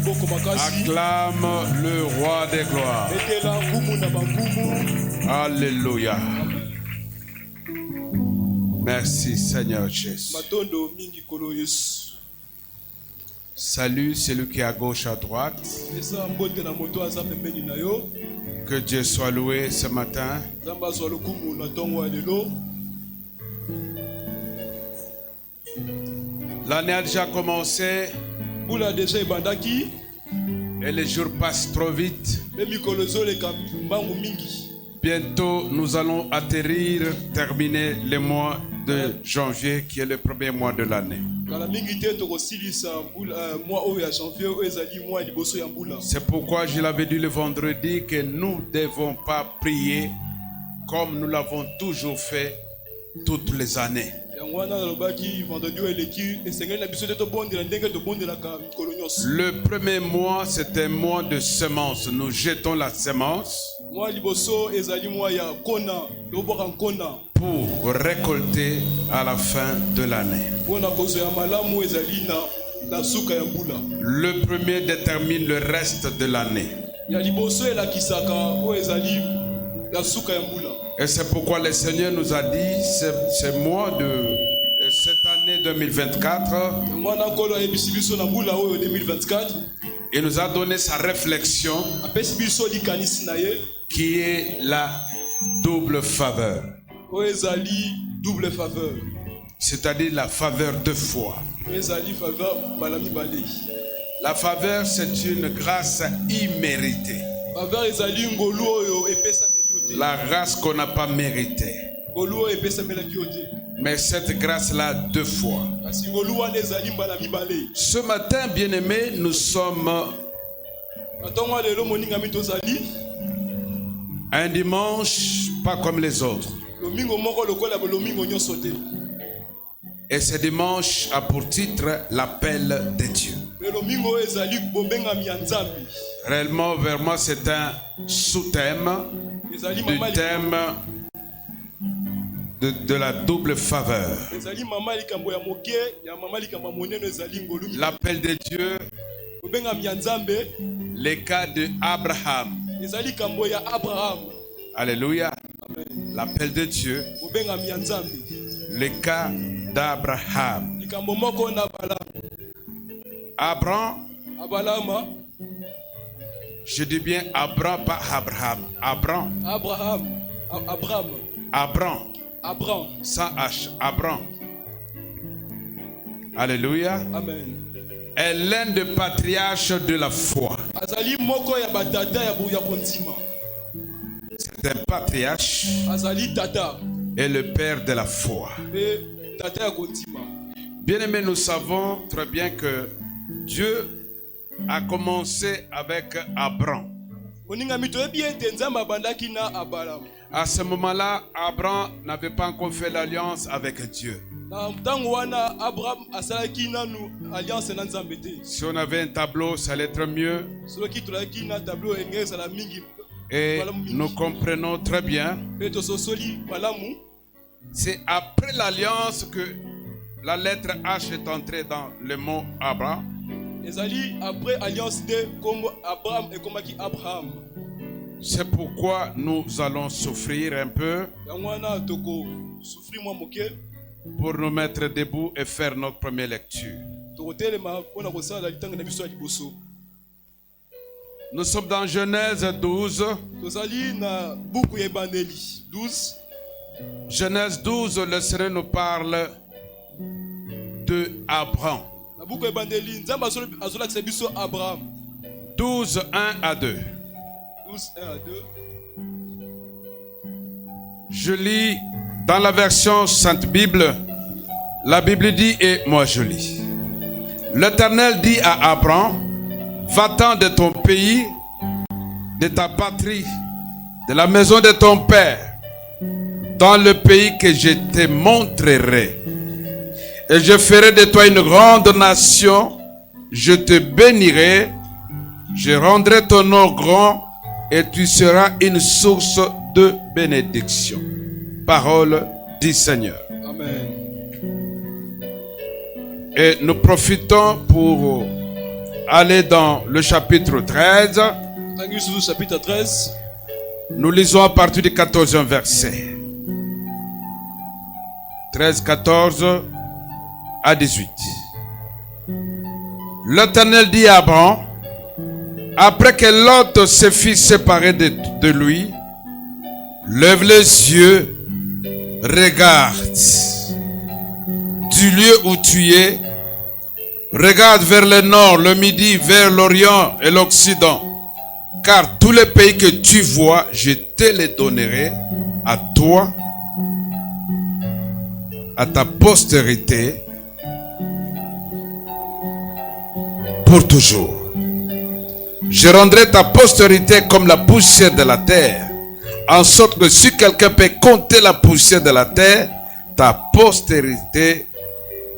Acclame le roi des gloires. Alléluia. Merci Seigneur Jésus. Salut celui qui est à gauche, à droite. Que Dieu soit loué ce matin. L'année a déjà commencé et les jours passent trop vite. Bientôt nous allons atterrir, terminer le mois de janvier qui est le premier mois de l'année. C'est pourquoi je l'avais dit le vendredi que nous ne devons pas prier comme nous l'avons toujours fait toutes les années. Le premier mois, c'est un mois de semence. Nous jetons la semence pour récolter à la fin de l'année. Le premier détermine le reste de l'année. Et c'est pourquoi le Seigneur nous a dit, ce mois de cette année 2024, il nous a donné sa réflexion qui est la double faveur. C'est-à-dire la faveur de foi. La faveur, c'est une grâce imméritée. La grâce qu'on n'a pas méritée. Mais cette grâce-là, deux fois. Ce matin, bien-aimés, nous sommes un dimanche pas comme les autres. Et ce dimanche a pour titre l'appel de Dieu. Réellement, vers moi, c'est un sous-thème du thème de la double faveur. L'appel de Dieu, les cas de Abraham. Alléluia. L'appel de Dieu, les cas d'Abraham. Abraham. Je dis bien Abraham, pas Abraham. Abraham. Sans H. Abraham. Alléluia. Amen. Est l'un des patriarches de la foi. C'est un patriarche et le père de la foi. Bien-aimés, nous savons très bien que Dieu a commencé avec Abraham. À ce moment-là, Abraham n'avait pas encore fait l'alliance avec Dieu. Si on avait un tableau, ça allait être mieux. Et nous comprenons très bien. C'est après l'alliance que la lettre H est entrée dans le mot Abraham. C'est pourquoi nous allons souffrir un peu pour nous mettre debout et faire notre première lecture. Nous sommes dans Genèse 12. Genèse 12, le Seigneur nous parle de Abraham. 12, 1 à 2. Je lis dans la version Sainte Bible. La Bible dit et moi je lis. L'Éternel dit à Abraham: va-t'en de ton pays, de ta patrie, de la maison de ton père, dans le pays que je te montrerai. Et je ferai de toi une grande nation, je te bénirai, je rendrai ton nom grand, et tu seras une source de bénédiction. Parole du Seigneur. Amen. Et nous profitons pour aller dans le chapitre 13. Chapitre 13. Nous lisons à partir du 14e verset. 13, 14 à 18. L'Éternel dit à Abraham, après que Lot se fit séparer de lui, lève les yeux, regarde du lieu où tu es, regarde vers le nord, le midi, vers l'orient et l'occident, car tous les pays que tu vois, je te les donnerai à toi, à ta postérité, pour toujours. Je rendrai ta postérité comme la poussière de la terre, en sorte que si quelqu'un peut compter la poussière de la terre, ta postérité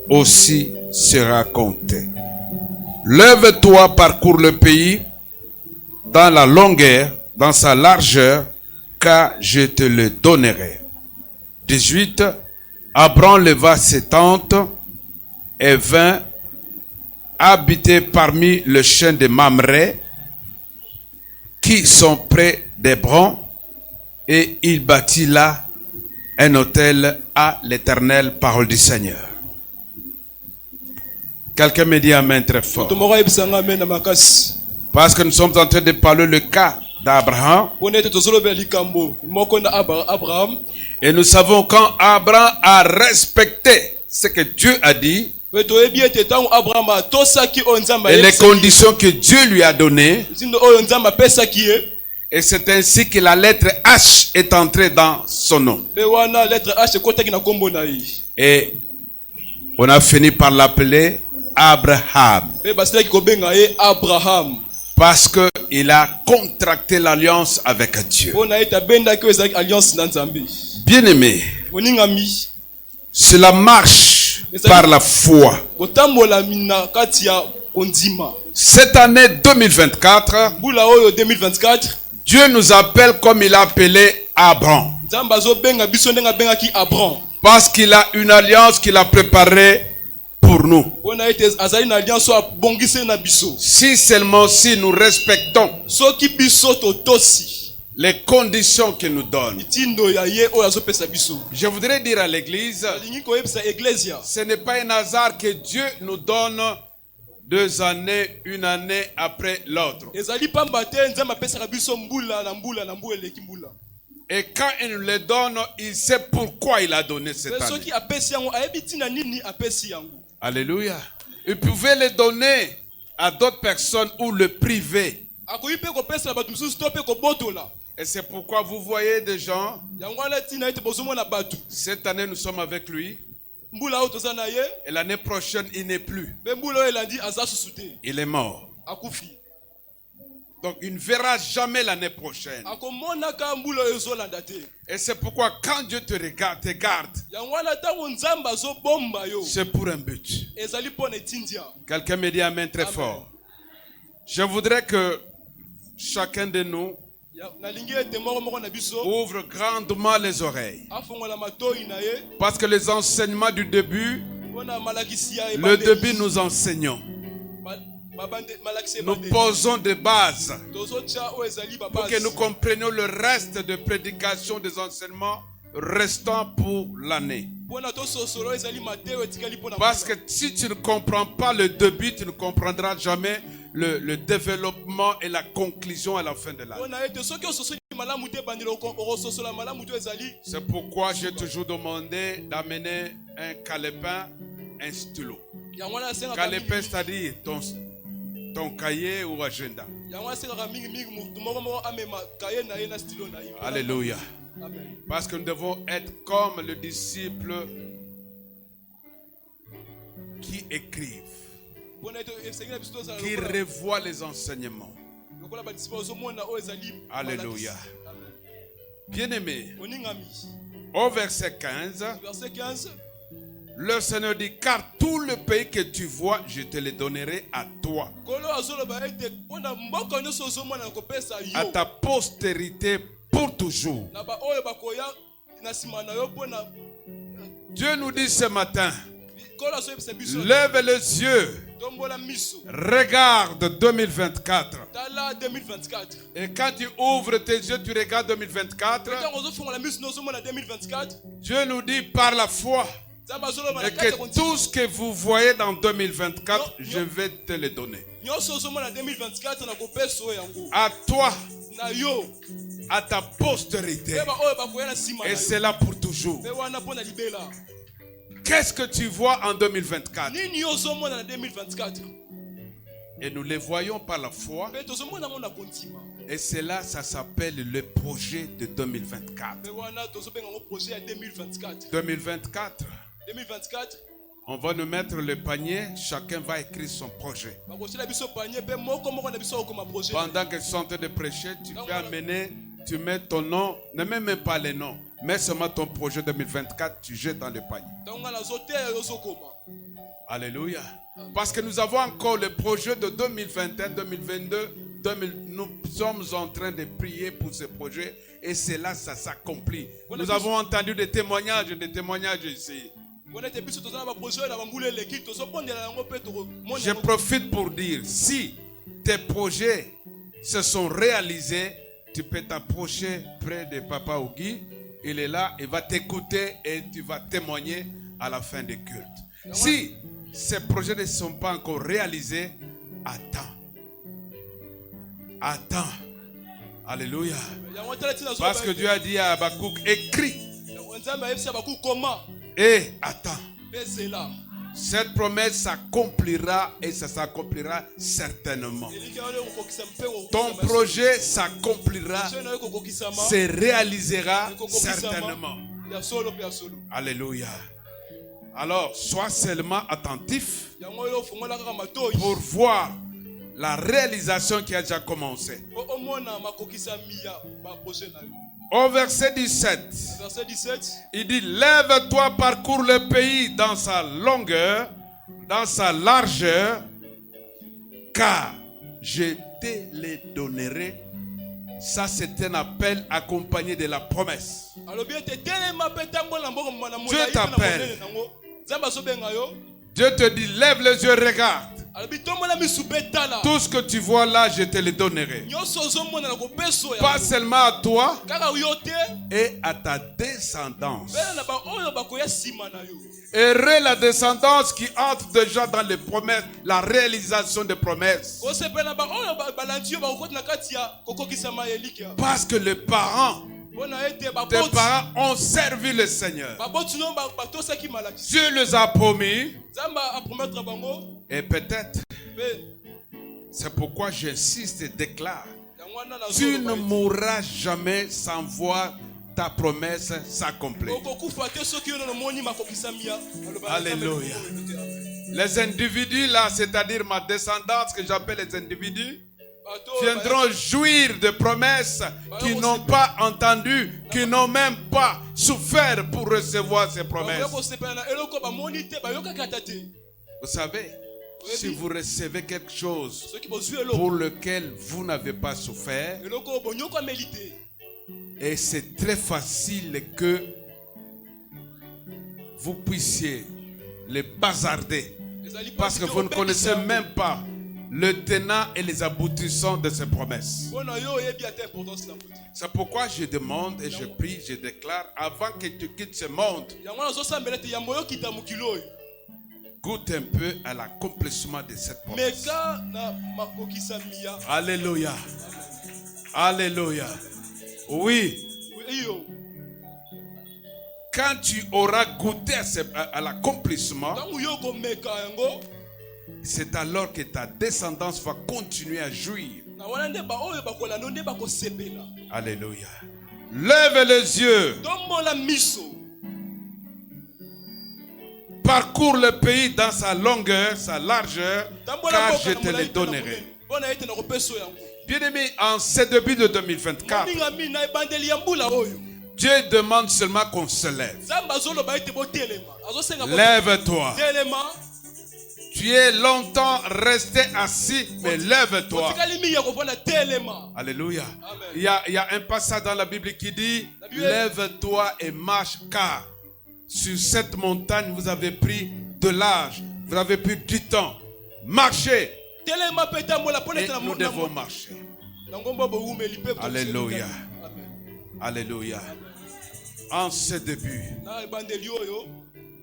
aussi sera comptée. Lève-toi, parcours le pays dans la longueur, dans sa largeur, car je te le donnerai. 18. Abraham leva ses tentes et vint habiter parmi les champs de Mamré, qui sont près d'Hébron, et il bâtit là un autel à l'Éternel, parole du Seigneur. Quelqu'un me dit amen très fort. Parce que nous sommes en train de parler le cas d'Abraham. Et nous savons quand Abraham a respecté ce que Dieu a dit, et les conditions que Dieu lui a données, et c'est ainsi que la lettre H est entrée dans son nom. Et on a fini par l'appeler Abraham. Parce qu'il a contracté l'alliance avec Dieu. Bien-aimé, c'est la marche par la foi. Cette année 2024, Dieu nous appelle comme il a appelé Abraham. Parce qu'il a une alliance qu'il a préparée pour nous. Si seulement si nous respectons les conditions qu'il nous donne. Je voudrais dire à l'église, ce n'est pas un hasard que Dieu nous donne 2 années, une année après l'autre. Et quand il nous les donne, il sait pourquoi il a donné cette année. Alléluia. Il pouvait les donner à d'autres personnes ou le priver. Et c'est pourquoi vous voyez des gens, cette année nous sommes avec lui, et l'année prochaine il n'est plus. Il est mort. Donc il ne verra jamais l'année prochaine. Et c'est pourquoi quand Dieu te regarde, c'est pour un but. Quelqu'un me dit amen très fort. Je voudrais que chacun de nous ouvre grandement les oreilles. Parce que les enseignements du début, le début nous enseignons. Nous posons des bases pour que nous comprenions le reste de prédication des enseignements restants pour l'année. Parce que si tu ne comprends pas le début, tu ne comprendras jamais le développement et la conclusion à la fin de l'année. C'est pourquoi j'ai toujours demandé d'amener un calepin, un stylo. Calepin, c'est-à-dire ton cahier ou agenda. Alléluia. Parce que nous devons être comme le disciple qui écrivent, qui revoient les enseignements. Alléluia. Bien-aimé, au verset 15, le Seigneur dit, car tout le pays que tu vois, je te le donnerai à toi, à ta postérité pour toujours. na sima na yo pona Dieu nous dit ce matin, Lève les yeux. Regarde 2024. Et quand tu ouvres tes yeux, tu regardes 2024. Dieu nous dit par la foi et que tout ce que vous voyez dans 2024, je vais te le donner. À toi, à ta postérité. Et c'est là pour toujours. Qu'est-ce que tu vois en 2024? Et nous les voyons par la foi. Et cela, ça s'appelle le projet de 2024. 2024. On va nous mettre le panier, chacun va écrire son projet. Pendant qu'ils sont en train de prêcher, tu peux amener, tu mets ton nom, ne mets même pas les noms, mets seulement ton projet 2024, tu jettes dans le panier. Alléluia. Parce que nous avons encore le projet de 2021, 2022, nous sommes en train de prier pour ce projet et c'est là ça s'accomplit. Nous avons entendu des témoignages ici. Je profite pour dire, si tes projets se sont réalisés, tu peux t'approcher près de Papa Ogi. Il est là, il va t'écouter et tu vas témoigner à la fin du culte. Si ces projets ne sont pas encore réalisés, attends. Attends. Alléluia. Parce que Dieu a dit à Habakkuk, écris. Et attends. Cette promesse s'accomplira et ça s'accomplira certainement. Ton projet s'accomplira, se réalisera certainement. Alléluia. Alors, sois seulement attentif pour voir la réalisation qui a déjà commencé. Au verset 17, il dit, lève-toi, parcours le pays dans sa longueur, dans sa largeur, car je te les donnerai. Ça, c'est un appel accompagné de la promesse. Dieu t'appelle. Dieu te dit, lève les yeux, regarde. Tout ce que tu vois là, je te le donnerai. Pas seulement à toi et à ta descendance. Heureux la descendance qui entre déjà dans les promesses, la réalisation des promesses. Parce que les parents, tes parents ont servi le Seigneur. Dieu les a promis. Et peut-être, c'est pourquoi j'insiste et déclare, tu ne mourras jamais sans voir ta promesse s'accomplir. Alléluia. Les individus là, c'est-à-dire ma descendance que j'appelle les individus, viendront jouir de promesses qui n'ont pas entendu, qui n'ont même pas souffert pour recevoir ces promesses. Vous savez, si vous recevez quelque chose pour lequel vous n'avez pas souffert, et c'est très facile que vous puissiez les bazarder parce que vous ne connaissez même pas le tenant et les aboutissants de ces promesses. C'est pourquoi je demande et je prie, je déclare, avant que tu quittes ce monde, goûte un peu à l'accomplissement de cette promesse. Alléluia. Alléluia. Oui. Quand tu auras goûté à l'accomplissement, c'est alors que ta descendance va continuer à jouir. Alléluia. Lève les yeux. Parcours le pays dans sa longueur, sa largeur, car je te les donnerai. Bien-aimé, en ce début de 2024, Dieu demande seulement qu'on se lève. Lève-toi. Tu es longtemps resté assis, mais lève-toi. Alléluia. Il y a un passage dans la Bible qui dit, lève-toi et marche, car sur cette montagne vous avez pris de l'âge, vous avez plus du temps. Marchez. Et nous devons marcher. Alléluia. Alléluia. En ce début,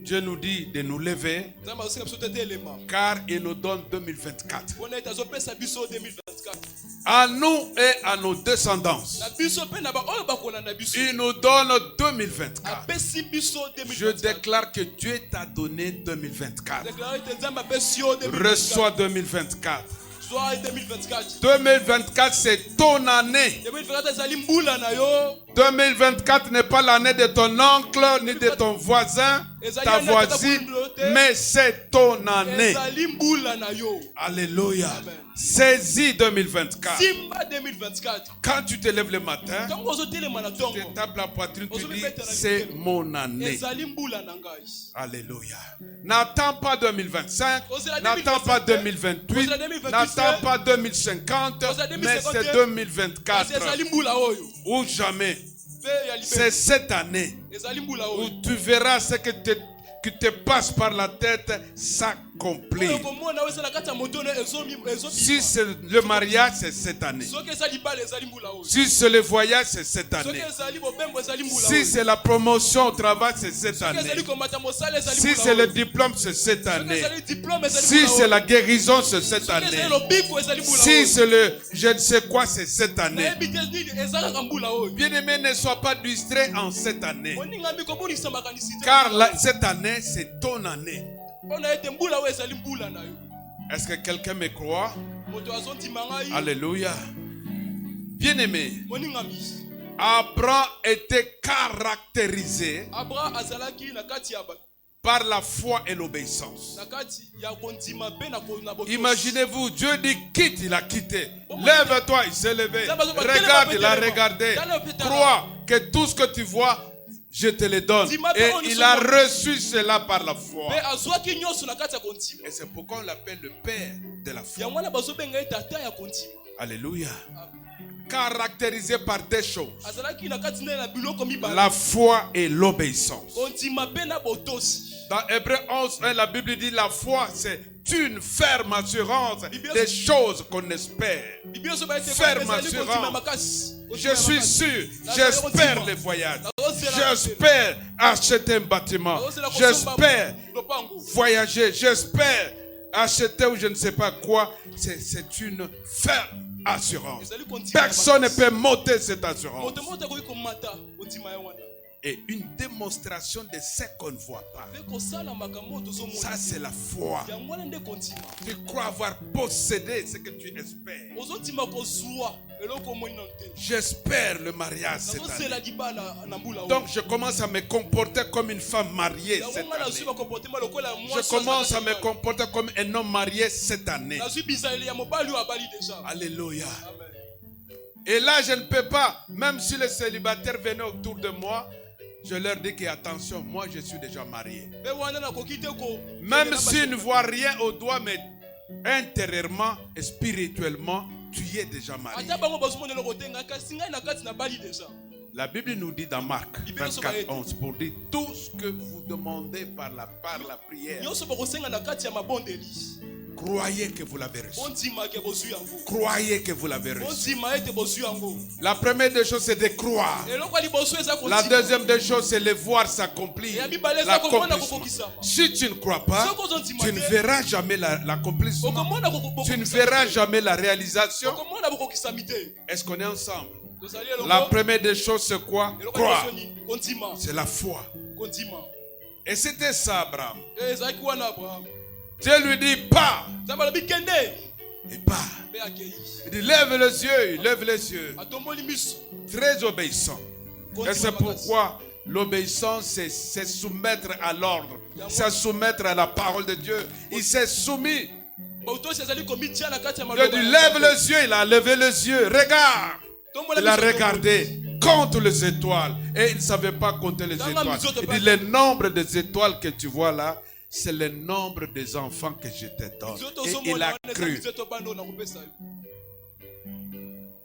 Dieu nous dit de nous lever car il nous donne 2024. À nous et à nos descendants. Il nous donne 2024. Je déclare que Dieu t'a donné 2024. Reçois 2024. 2024, c'est ton année. 2024 n'est pas l'année de ton oncle ni de ton voisin, ta voisine, mais c'est ton année. Alléluia. Saisis 2024. Quand tu te lèves le matin, tu tapes la poitrine, tu dis c'est mon année. Alléluia. N'attends pas 2025, n'attends pas 2028, n'attends pas 2050, mais c'est 2024 ou jamais. C'est cette année où tu verras ce qui te passe par la tête s'accomplir. Si c'est le mariage, c'est cette année. Si c'est le voyage, c'est cette année. Si c'est la promotion au travail, c'est cette année. Si c'est le diplôme, c'est cette année. Si c'est la guérison, c'est cette année. Si c'est le je ne sais quoi, c'est cette année. Bien-aimé, ne sois pas distrait en cette année. Car cette année, c'est ton année. Est-ce que quelqu'un me croit? Alléluia. Bien-aimé, Abraham était caractérisé par la foi et l'obéissance. Imaginez-vous, Dieu dit quitte, il a quitté. Lève-toi, il s'est levé. Regarde, il a regardé. Crois que tout ce que tu vois, je te le donne. Et il a reçu cela par la foi. Et c'est pourquoi on l'appelle le père de la foi. Alléluia. Caractérisé par deux choses: la foi et l'obéissance. Dans Hébreux 11:1, la Bible dit la foi, c'est une ferme assurance des choses qu'on espère. Ferme assurance. Je suis sûr, j'espère les voyages. J'espère acheter un bâtiment. J'espère voyager. J'espère acheter ou je ne sais pas quoi. C'est une ferme assurance. Personne ne peut monter cette assurance. Et une démonstration de ce qu'on ne voit pas. Ça, c'est la foi. Tu crois avoir possédé ce que tu espères. J'espère le mariage cette année. Donc je commence à me comporter comme une femme mariée cette année. Je commence à me comporter comme un homme marié cette année. Alléluia. Et là, je ne peux pas, même si les célibataires venaient autour de moi, je leur dis que attention, moi je suis déjà marié. Même s'ils ne voient rien au doigt, mais intérieurement et spirituellement, tu es déjà marié. La Bible nous dit dans Marc 24:11 pour dire tout ce que vous demandez par la prière, croyez que vous l'avez reçu. Croyez que vous l'avez reçu. La première des choses, c'est de croire. La deuxième des choses, c'est de voir s'accomplir. Si tu ne crois pas, tu ne verras jamais l'accomplissement. Tu ne verras jamais la réalisation. Est-ce qu'on est ensemble? La première des choses, c'est quoi? Croire. C'est la foi. Et c'était ça, Abraham. Dieu lui dit, pars. Il part. Il dit, lève les yeux. Il lève les yeux. Très obéissant. Et c'est pourquoi l'obéissance, c'est soumettre à l'ordre. C'est soumettre à la parole de Dieu. Il s'est soumis. Dieu dit, lève les yeux. Il a levé les yeux. Regarde. Il a regardé. Compte les étoiles. Et il ne savait pas compter les étoiles. Il dit, le nombre des étoiles que tu vois là, c'est le nombre des enfants que je te donne. Et il a cru.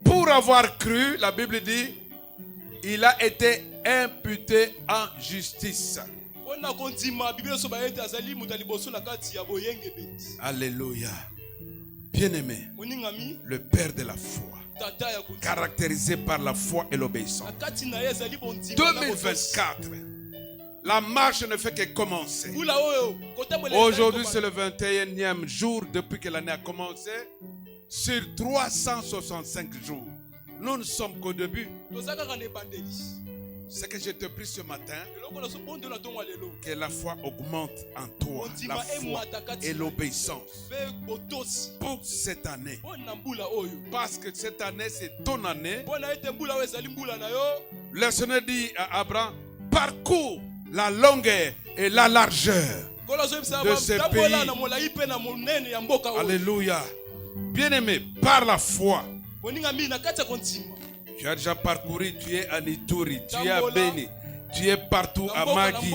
Pour avoir cru, la Bible dit, il a été imputé en justice. Alléluia. Bien-aimé, le père de la foi, caractérisé par la foi et l'obéissance. 2024, la marche ne fait que commencer. Aujourd'hui, c'est le 21e jour depuis que l'année a commencé. Sur 365 jours, nous ne sommes qu'au début. Ce que je te prie ce matin, que la foi augmente en toi, la foi et l'obéissance pour cette année. Parce que cette année, c'est ton année. Le Seigneur dit à Abraham, parcours la longueur et la largeur de ce pays. Alléluia. Bien-aimé, par la foi. Tu as déjà parcouru, tu es à Ituri, tu es à Beni, tu es partout à Magui.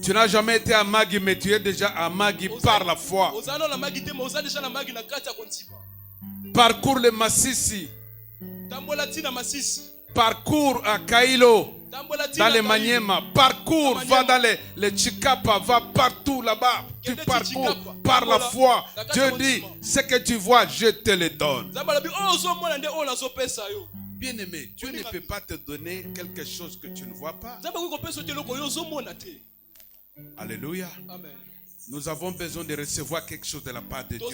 Tu n'as jamais été à Magui, mais tu es déjà à Magui par la foi. Parcours le Massissi. Parcours à Kailo, dans les Maniema. Parcours, va dans les Chikapa, va partout là-bas. Tu parcours par la foi. Dieu dit, ce que tu vois, je te le donne. Bien-aimé, Dieu ne peut pas te donner quelque chose que tu ne vois pas. Alléluia. Amen. Nous avons besoin de recevoir quelque chose de la part de Dieu.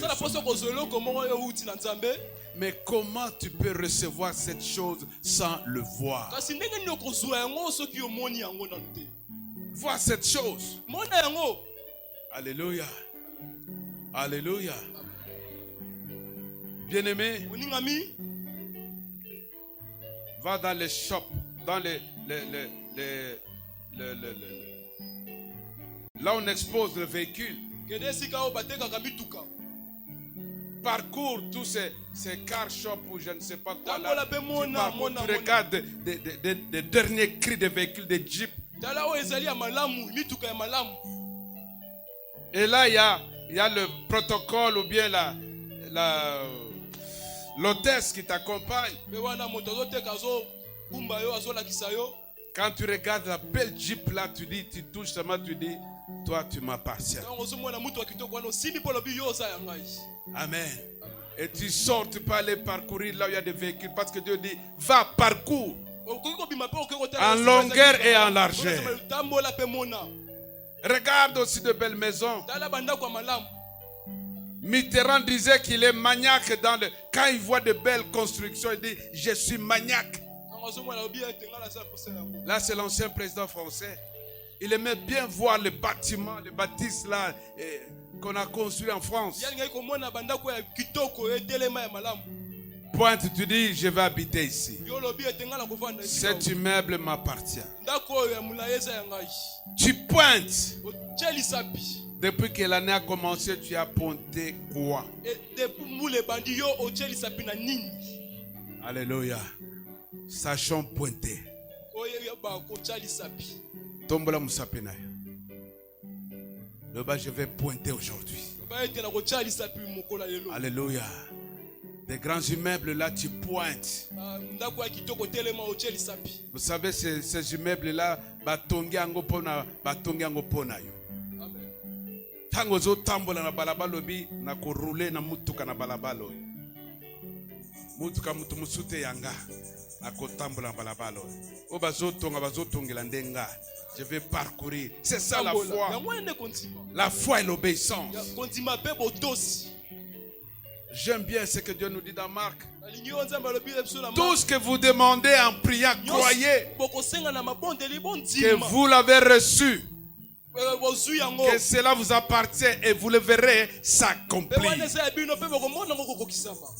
Mais comment tu peux recevoir cette chose sans le voir? Vois cette chose. Alléluia. Alléluia. Bien-aimé, va dans les shops, dans là on expose le véhicule. Parcours tous ces car shops ou je ne sais pas quoi là. Tu regardes des derniers cris de véhicules, de jeeps. Et là il y a le protocole ou bien l'hôtesse qui t'accompagne. Quand tu regardes la belle jeep là, tu touches seulement, tu dis, toi tu m'appartiens. Amen. Et tu sors, tu peux aller parcourir là où il y a des véhicules parce que Dieu dit, va parcours en longueur et en largeur. Regarde aussi de belles maisons. Mitterrand disait qu'il est maniaque quand il voit de belles constructions, il dit, je suis maniaque. Là, c'est l'ancien président français. Il aimait bien voir les bâtiments, les bâtisses là qu'on a construits en France. Pointe, tu dis, je vais habiter ici. Cet immeuble m'appartient. Tu pointes. Depuis que l'année a commencé, tu as pointé quoi? Alléluia. Sachons pointer. Tombola Moussapena. Le bas, je vais pointer aujourd'hui. Alléluia. Des grands immeubles là, tu pointes. Vous savez, ces immeubles là, batongi ango pona yo. Tango zo tambola na balabala bi na ko rouler na mutuka na balabala. Mutuka mutu musute yanga na ko tambola na balabala. O bazo tongela ndenga. Je vais parcourir. C'est ça la foi. La foi et l'obéissance. J'aime bien ce que Dieu nous dit dans Marc. Tout ce que vous demandez en priant, croyez que vous l'avez reçu. Que cela vous appartient et vous le verrez s'accomplir.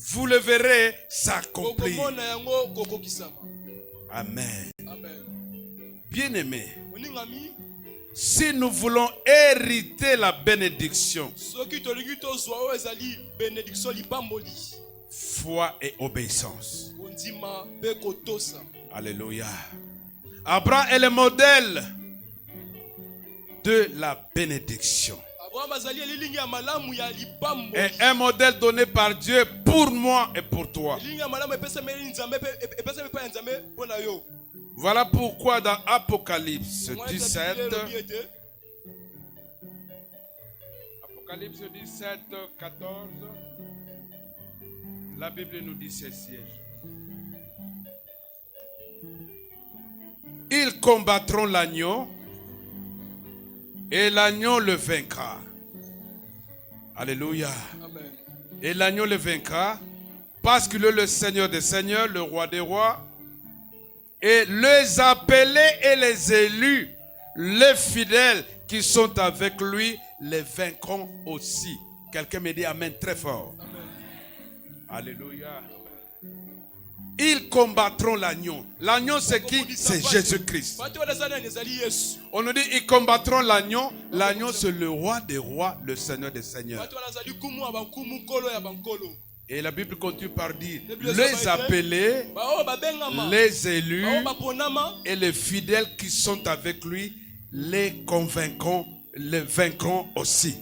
Vous le verrez s'accomplir. Amen. Bien-aimés, si nous voulons hériter la bénédiction, foi et obéissance. Alléluia. Abraham est le modèle de la bénédiction. Et un modèle donné par Dieu pour moi et pour toi. Voilà pourquoi dans Apocalypse 17, Apocalypse 17, 14, la Bible nous dit ceci. Ils combattront l'agneau et l'agneau le vaincra. Alléluia. Amen. Et l'agneau le vaincra parce qu'il est le Seigneur des seigneurs, le roi des rois. Et les appelés et les élus, les fidèles qui sont avec lui, les vaincront aussi. Quelqu'un me dit amen très fort. Amen. Alléluia. Ils combattront l'agneau. L'agneau c'est qui? C'est Jésus-Christ. On nous dit ils combattront l'agneau. L'agneau c'est le roi des rois, le Seigneur des seigneurs. Et la Bible continue par dire les appelés, les élus et les fidèles qui sont avec lui les convaincront, les vaincront aussi.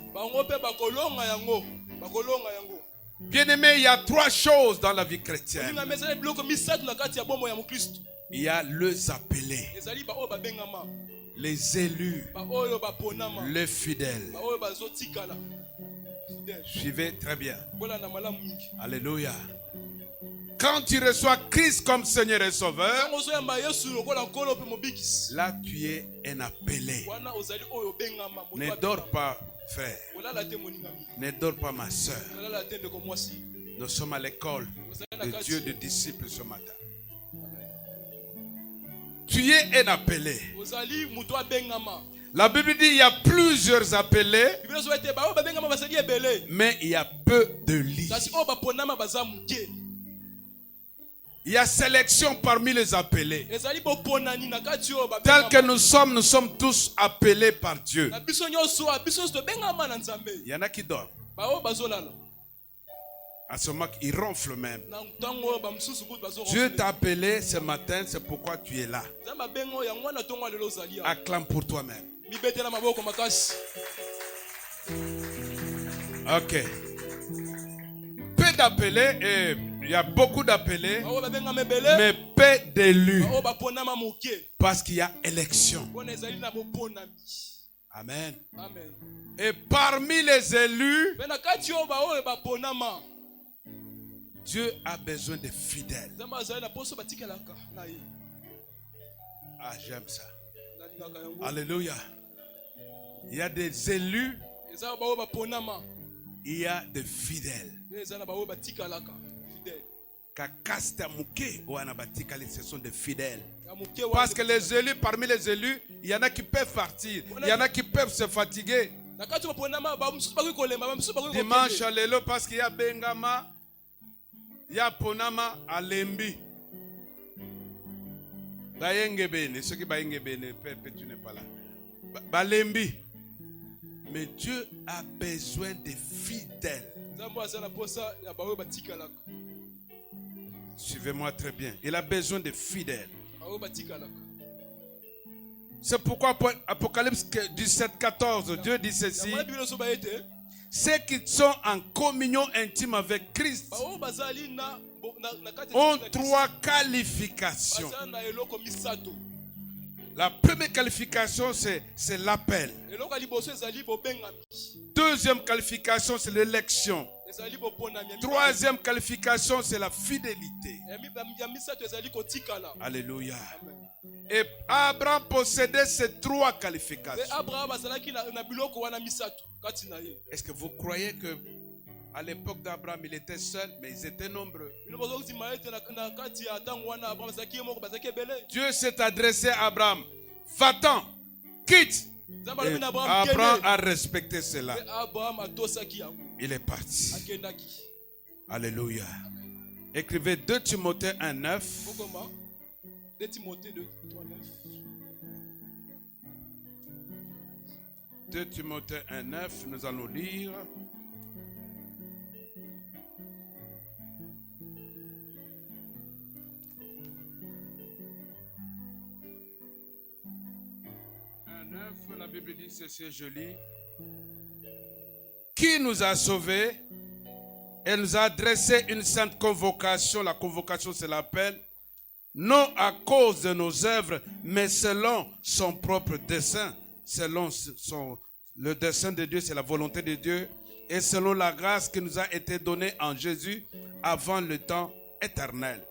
Bien-aimé, il y a trois choses dans la vie chrétienne. Il y a les appelés, les élus, les fidèles. Suivez très bien. Alléluia. Quand tu reçois Christ comme Seigneur et Sauveur, là tu es un appelé. Ne dors pas, frère. Ne dors pas, ma soeur. Nous sommes à l'école de Dieu de disciples ce matin. Tu es un appelé. La Bible dit il y a plusieurs appelés, mais il y a peu de lits. Il y a sélection parmi les appelés. Tel que nous sommes tous appelés par Dieu. Il y en a qui dorment. À ce moment, ils ronflent même. Dieu t'a appelé ce matin, c'est pourquoi tu es là. Acclame pour toi-même. Ok. Peu d'appelés, et il y a beaucoup d'appelés, mais peu d'élus. Parce qu'il y a élection. Amen. Et parmi les élus, Dieu a besoin de fidèles. Ah, j'aime ça. Alléluia. Il y a des élus, il y a des fidèles. Ce sont des fidèles. Parce que les élus, parmi les élus, il y en a qui peuvent partir, il y en a qui peuvent se fatiguer. Dimanche à l'élo, parce qu'il y a Bengama, il y a Ponama à Lembi. Ceux qui tu n'es pas là. Balembi. Mais Dieu a besoin de fidèles. Suivez-moi très bien. Il a besoin de fidèles. C'est pourquoi Apocalypse 17, 14, Dieu dit ceci. Ceux qui sont en communion intime avec Christ ont trois qualifications. La première qualification, c'est l'appel. Deuxième qualification, c'est l'élection. Troisième qualification, c'est la fidélité. Alléluia. Et Abraham possédait ces trois qualifications. Est-ce que vous croyez que à l'époque d'Abraham, il était seul, mais ils étaient nombreux? Dieu s'est adressé à Abraham. Va-t'en, quitte. Et Abraham a respecté cela. Il est parti. Alléluia. Écrivez 2 Timothée 1, 9. 2 Timothée 3, 9. 2 Timothée 1, 9, nous allons lire. La Bible dit ceci, je lis. Qui nous a sauvés et nous a adressé une sainte convocation. La convocation, c'est l'appel. non à cause de nos œuvres, mais selon son propre dessein. Le dessein de Dieu, c'est la volonté de Dieu. Et selon la grâce qui nous a été donnée en Jésus avant le temps éternel.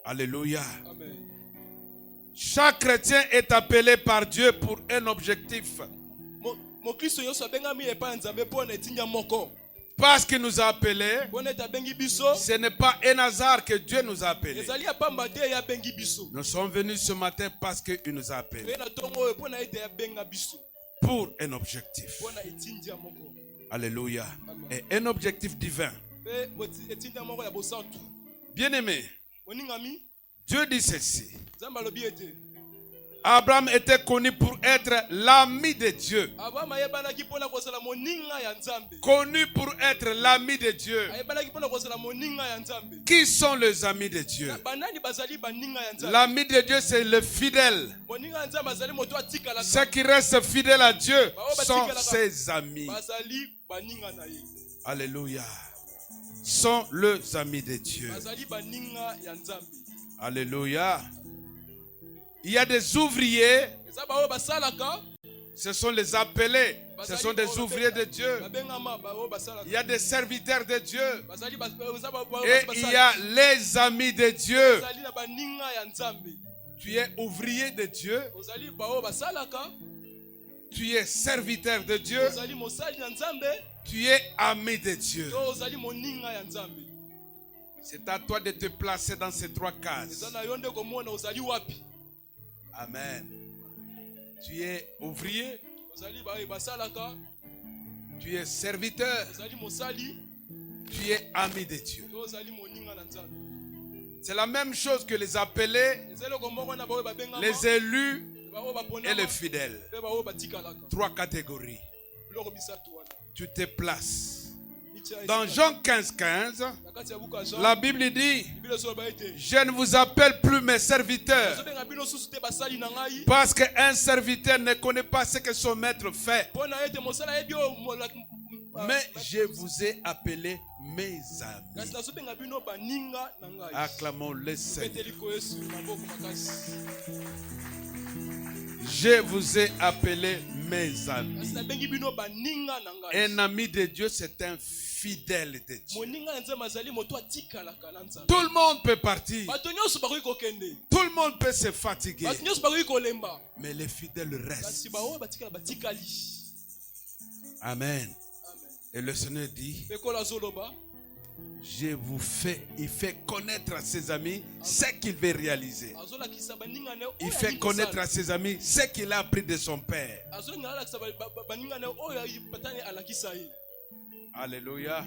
Alléluia. Amen. Chaque chrétien est appelé par Dieu pour un objectif. Parce qu'il nous a appelés, ce n'est pas un hasard que Dieu nous a appelés. Nous sommes venus ce matin parce qu'il nous a appelés. Pour un objectif. Alléluia. Et un objectif divin. Bien-aimé, Dieu dit ceci. Abraham était connu pour être l'ami de Dieu. Connu pour être l'ami de Dieu. Qui sont les amis de Dieu? L'ami de Dieu, c'est le fidèle. Ceux qui restent fidèles à Dieu sont ses amis. Alléluia. Sont les amis de Dieu. Alléluia. Il y a des ouvriers, ce sont les appelés, ce sont des ouvriers de Dieu. Il y a des serviteurs de Dieu et il y a les amis de Dieu. Tu es ouvrier de Dieu, tu es serviteur de Dieu, tu es ami de Dieu. C'est à toi de te placer dans ces trois cases. Amen. Tu es ouvrier, tu es serviteur, tu es ami de Dieu. C'est la même chose que les appelés, les élus et les fidèles. Trois catégories. Tu te places. Dans Jean 15, la Bible dit: je ne vous appelle plus mes serviteurs, parce qu'un serviteur ne connaît pas ce que son maître fait. Mais je vous ai appelé mes amis. Acclamons le Seigneur. Je vous ai appelé mes amis. Un ami de Dieu, c'est un fidèle de Dieu. Tout le monde peut partir. Tout le monde peut se fatiguer. Mais les fidèles restent. Amen. Et le Seigneur dit: il fait connaître à ses amis ce qu'il veut réaliser. Il fait connaître à ses amis ce qu'il a appris de son Père. Alléluia.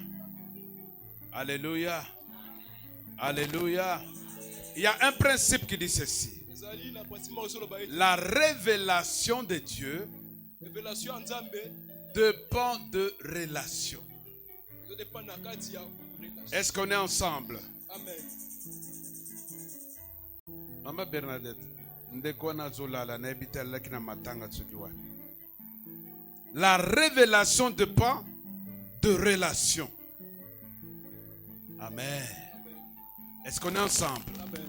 Alléluia. Alléluia. Il y a un principe qui dit ceci: la révélation de Dieu dépend de relations. Est-ce qu'on est ensemble? Amen. Maman Bernadette, la révélation dépend de relations. Amen. Est-ce qu'on est ensemble? Amen.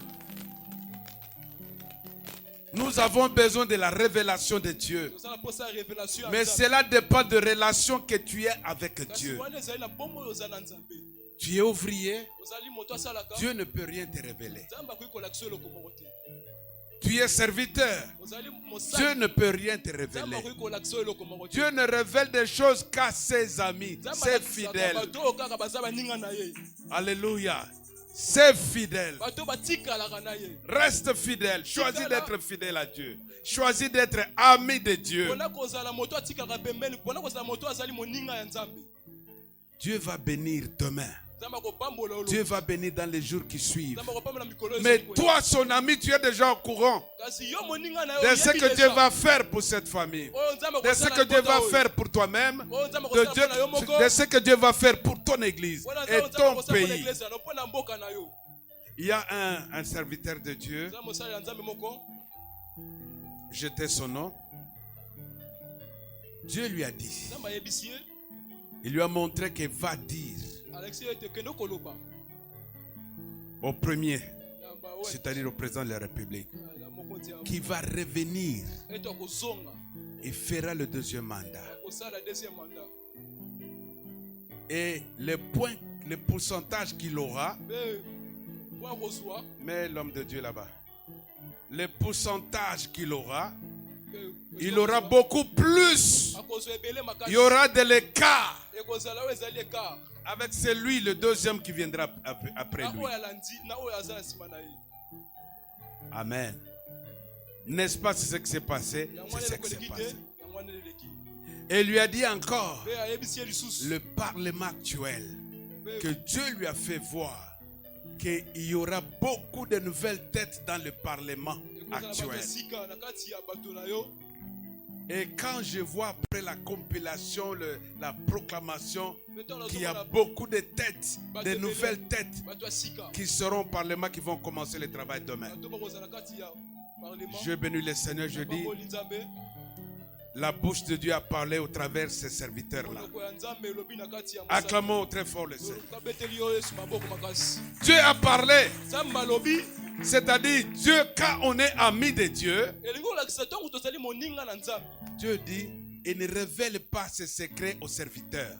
Nous avons besoin de la révélation de Dieu. Mais cela dépend de relations que tu es avec Dieu. Tu es ouvrier, Dieu ne peut rien te révéler. Tu es serviteur, Dieu ne peut rien te révéler. Dieu ne révèle des choses qu'à ses amis, ses fidèles. Alléluia. C'est fidèle. Reste fidèle. Choisis d'être fidèle à Dieu. Choisis d'être ami de Dieu. Dieu va bénir demain. Dieu va bénir dans les jours qui suivent. Mais toi, son ami, tu es déjà au courant de ce que Dieu va faire pour cette famille, de ce que Dieu va faire pour toi-même, de ce que Dieu va faire pour ton église et ton pays. Il y a un serviteur de Dieu, je tais son nom. Dieu lui a dit, il lui a montré qu'il va dire au premier c'est-à-dire au président de la République, qui va revenir et fera le deuxième mandat. Et le pourcentage qu'il aura, mais l'homme de Dieu là-bas, le pourcentage qu'il aura, il aura beaucoup plus. Il y aura de l'écart avec celui, le deuxième qui viendra après lui. Amen. N'est-ce pas ce qui s'est passé? C'est ce qui s'est passé. Et il lui a dit encore, le Parlement actuel, que Dieu lui a fait voir qu'il y aura beaucoup de nouvelles têtes dans le Parlement actuel. Et quand je vois après la compilation, la proclamation, qu'il y a beaucoup de têtes, de nouvelles têtes qui seront au Parlement, qui vont commencer le travail demain. Je bénis le Seigneur, je dis, la bouche de Dieu a parlé au travers de ces serviteurs-là. Acclamons très fort le Seigneur. Dieu a parlé. C'est-à-dire, Dieu, quand on est ami de Dieu, Dieu dit, il ne révèle pas ses secrets aux serviteurs.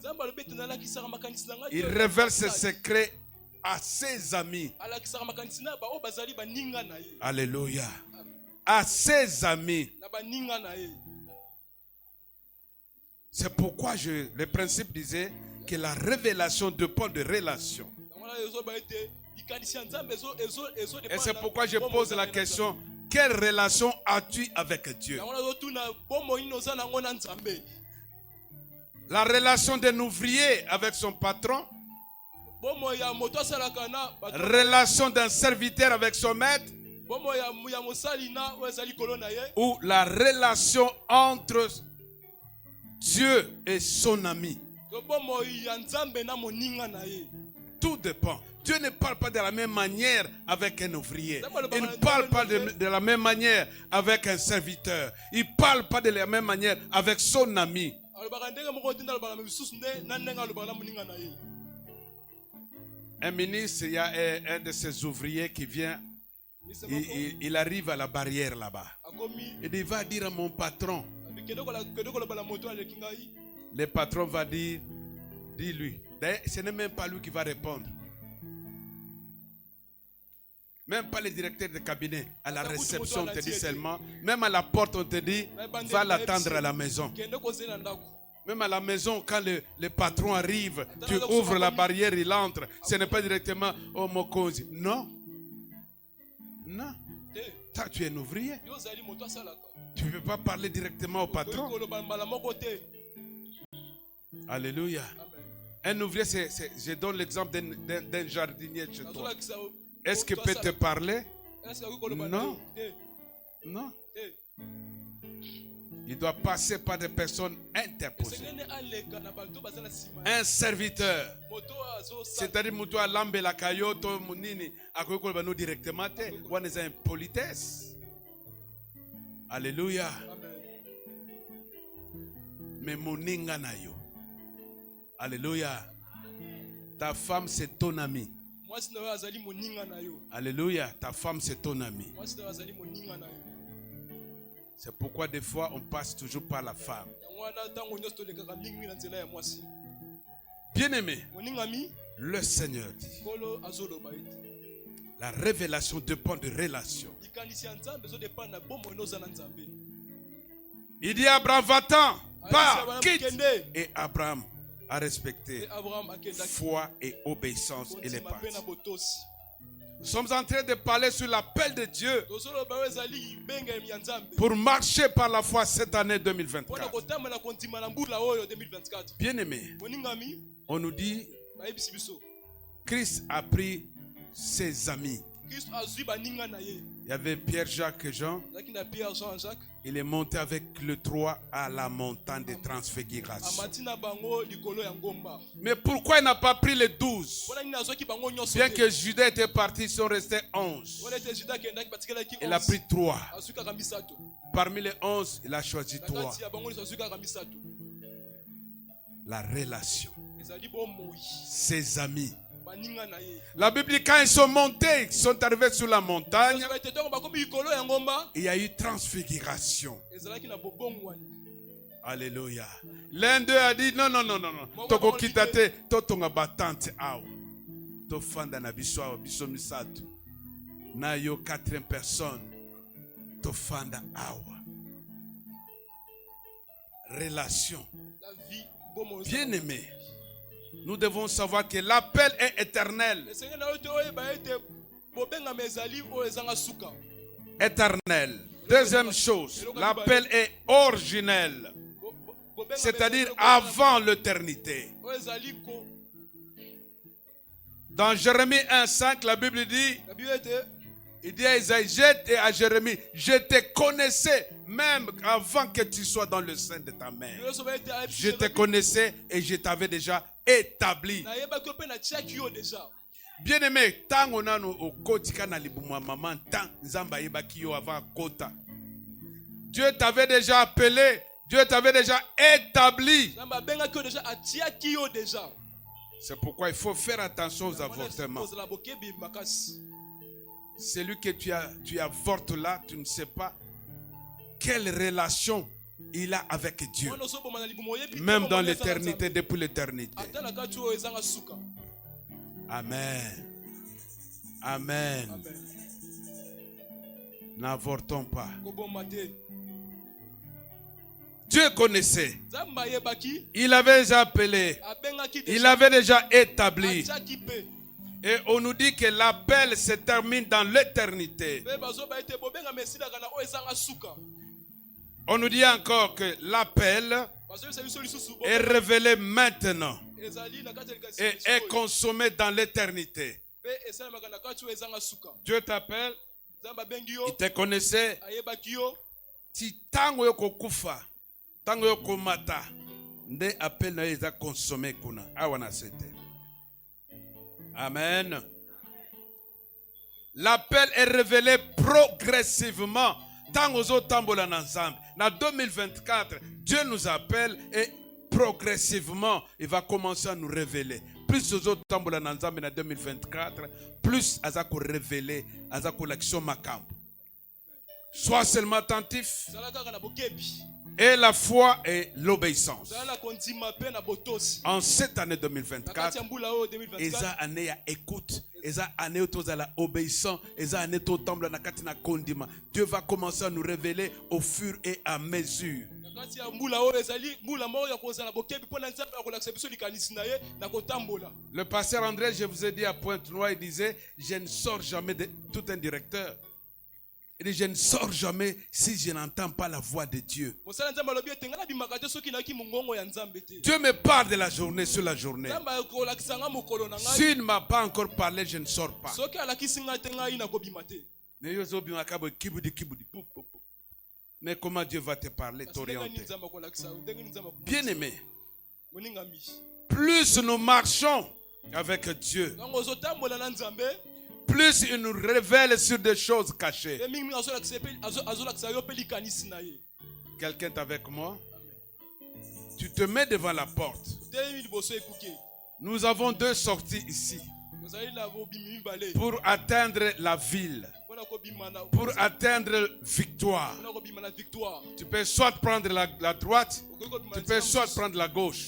Il révèle ses secrets à ses amis. Alléluia. À ses amis. C'est pourquoi le principe disait que la révélation dépend de relations. Et c'est pourquoi je pose la question, quelle relation as-tu avec Dieu? La relation d'un ouvrier avec son patron, relation d'un serviteur avec son maître, ou la relation entre Dieu et son ami. Tout dépend. Dieu ne parle pas de la même manière avec un ouvrier. Il ne parle pas de la même manière avec un serviteur. Il ne parle pas de la même manière avec son ami. Un ministre, il y a un de ses ouvriers qui vient. Il arrive à la barrière là-bas. Il va dire à mon patron. Le patron va dire, dis-lui. D'ailleurs, ce n'est même pas lui qui va répondre. Même pas le directeur de cabinet. À la réception, on te dit seulement. Même à la porte, on te dit, va l'attendre à la maison. Même à la maison, quand le patron arrive, tu ouvres la barrière, il entre. Ce n'est pas directement, oh Mokozi. Non. Non. Toi, tu es un ouvrier. Tu ne peux pas parler directement au patron. Alléluia. Un ouvrier, je donne l'exemple d'un jardinier chez toi. Est-ce qu'il peut te parler? Non. Non. Il doit passer par des personnes interposées. Un serviteur. C'est-à-dire, mutu alambe la kayoto munini akoyoko bano directement te. One is une politesse. Alléluia. Mais moninga na yo. Alléluia. Ta femme c'est ton ami. Alléluia. Ta femme c'est ton ami. C'est pourquoi des fois on passe toujours par la femme. Bien-aimé, le Seigneur dit, la révélation dépend de relations. Il dit à Abraham, va-t'en, pars, quitte. Et Abraham a respecté foi et obéissance et les parties. Nous sommes en train de parler sur l'appel de Dieu pour marcher par la foi cette année 2024. Bien-aimé, on nous dit Christ a pris ses amis. Il y avait Pierre, Jacques et Jean. Il est monté avec le 3 à la montagne de transfiguration. Mais pourquoi il n'a pas pris les 12? Bien que Judas était parti, ils sont restés 11. Il a pris 3. Parmi les 11, il a choisi 3. La relation. Ses amis. La Bible dit quand ils sont montés, ils sont arrivés sur la montagne, il y a eu transfiguration. Alléluia. L'un d'eux a dit non. Toko kitate, totonga batante aou. Tofanda na biswa biso misato. Na yo 4 personnes. Tofanda awa. Relation. Bien-aimé. Nous devons savoir que l'appel est éternel. Éternel. Deuxième chose, l'appel est originel. C'est-à-dire avant l'éternité. Dans Jérémie 1,5, la Bible dit, il dit à Isaïe, et à Jérémie, je te connaissais même avant que tu sois dans le sein de ta mère. Je te connaissais et je t'avais déjà établi. Bien-aimé, tant on a au kotika na libumwa maman, tant nzamba yebaki yo avant kota. Dieu t'avait déjà appelé, Dieu t'avait déjà établi. C'est pourquoi il faut faire attention aux avortements. Celui que tu avortes là, tu ne sais pas quelle relation il a avec Dieu. Même dans l'éternité, depuis l'éternité. Amen. Amen. N'avortons pas. Dieu connaissait. Il avait déjà appelé. Il avait déjà établi. Et on nous dit que l'appel se termine dans l'éternité. On nous dit encore que l'appel est révélé maintenant et est consommé dans l'éternité. Dieu t'appelle, il te connaissait. Si tango yoko kufa, tango yoko mata, nde appel na yeza consommé kuna. Awana sete. Amen. L'appel est révélé progressivement. Tant aux autres tambola ensemble. En 2024, Dieu nous appelle et progressivement, il va commencer à nous révéler. Plus aux autres tambola ensemble en 2024, plus azako révéler, azako l'action macambre. Sois seulement attentif. Et la foi et l'obéissance. En cette année 2024, eza année ya écoute, eza année où tu as obéissant, eza année où tu na katina kondima. Dieu va commencer à nous révéler au fur et à mesure. Le pasteur André, je vous ai dit à Pointe-Noire, il disait, je ne sors jamais de tout un directeur. Il dit, je ne sors jamais si je n'entends pas la voix de Dieu. Dieu me parle de la journée sur la journée. S'il ne m'a pas encore parlé, je ne sors pas. Mais comment Dieu va te parler, t'orienter? Bien-aimé, plus nous marchons avec Dieu, plus il nous révèle sur des choses cachées. Quelqu'un est avec moi? Tu te mets devant la porte. Nous avons 2 sorties ici pour atteindre la ville, pour atteindre victoire. Tu peux soit prendre la droite, tu peux soit prendre la gauche.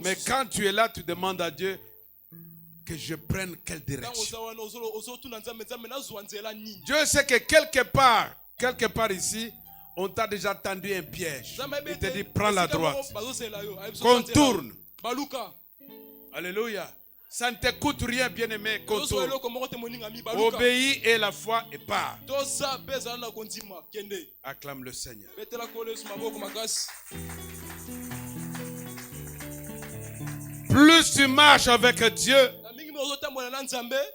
Mais quand tu es là, tu demandes à Dieu que je prenne quelle direction. Dieu sait que quelque part ici, on t'a déjà tendu un piège. Il te dit, prends la droite. Contourne. Alléluia. Ça ne te coûte rien, bien-aimé. Contourne. Obéis et la foi et pars. Acclame le Seigneur. Plus tu marches avec Dieu,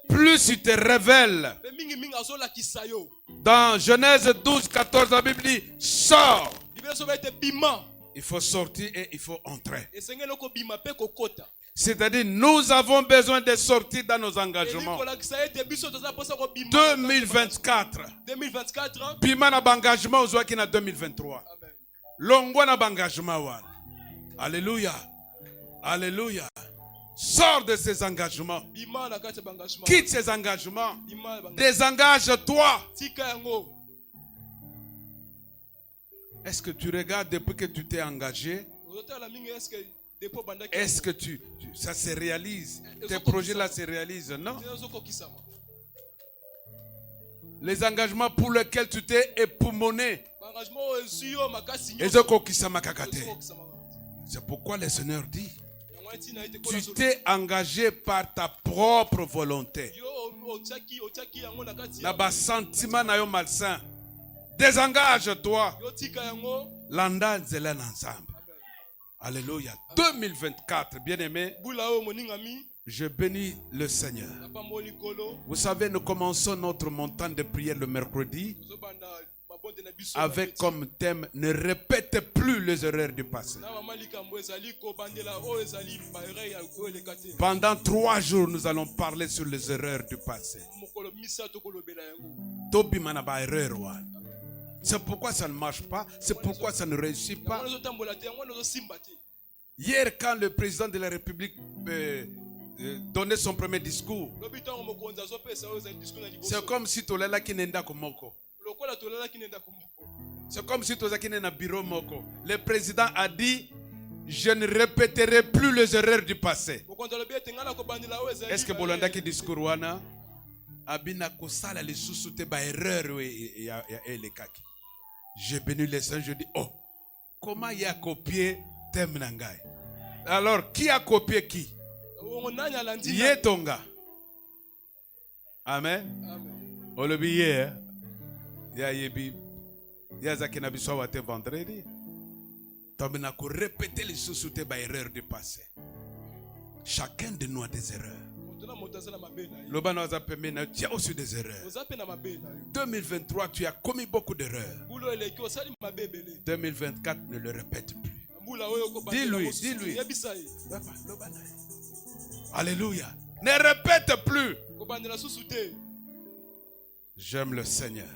plus il te révèle. Dans Genèse 12, 14, la Bible dit, sors. Il faut sortir et il faut entrer. C'est-à-dire, nous avons besoin de sortir dans nos engagements. 2024. Bima na bangagement ozwaki na 2023. Longwa na bangagement wana. Alléluia. Alléluia. Sors de ces engagements. Bima na kati ya engagement. Quitte ces engagements. Bima na engagement. Désengage-toi. Tika yango. Est-ce que tu regardes depuis que tu t'es engagé? Est-ce que ça se réalise? Tes projets-là se réalisent, non? Les engagements pour lesquels tu t'es époumoné. C'est pourquoi le Seigneur dit, tu t'es engagé par ta propre volonté. Là-bas, sentiment na yo malsain. Désengage-toi. Landa nzela ensemble. Alléluia. 2024, bien-aimé, je bénis le Seigneur. Vous savez, nous commençons notre montagne de prière le mercredi avec comme thème, ne répète plus les erreurs du passé. Pendant 3 jours, nous allons parler sur les erreurs du passé. C'est pourquoi ça ne marche pas, c'est pourquoi ça ne réussit pas. Hier, quand le président de la République donnait son premier discours, c'est comme si tu là qui n'enda komoko. C'est comme si tu es dans bureau moko. Le président a dit, je ne répéterai plus les erreurs du passé. Est-ce que Bolanda qui discours wana abina kosala les sous-souté ba erreur et les kaki. J'ai béni les saints, je dis, oh, comment il a copié thème nangai? Alors, qui a copié qui? Yetonga. Amen. On le billet. Yazaki biso wate vendredi. Tomina ko répéter les sous-soutés ba erreur du passé. Chacun de nous a des erreurs. L'Oban nous a permis, tu as aussi des erreurs. 2023, tu as commis beaucoup d'erreurs. 2024, ne le répète plus. Dis-lui. Alléluia. Ne répète plus. J'aime le Seigneur.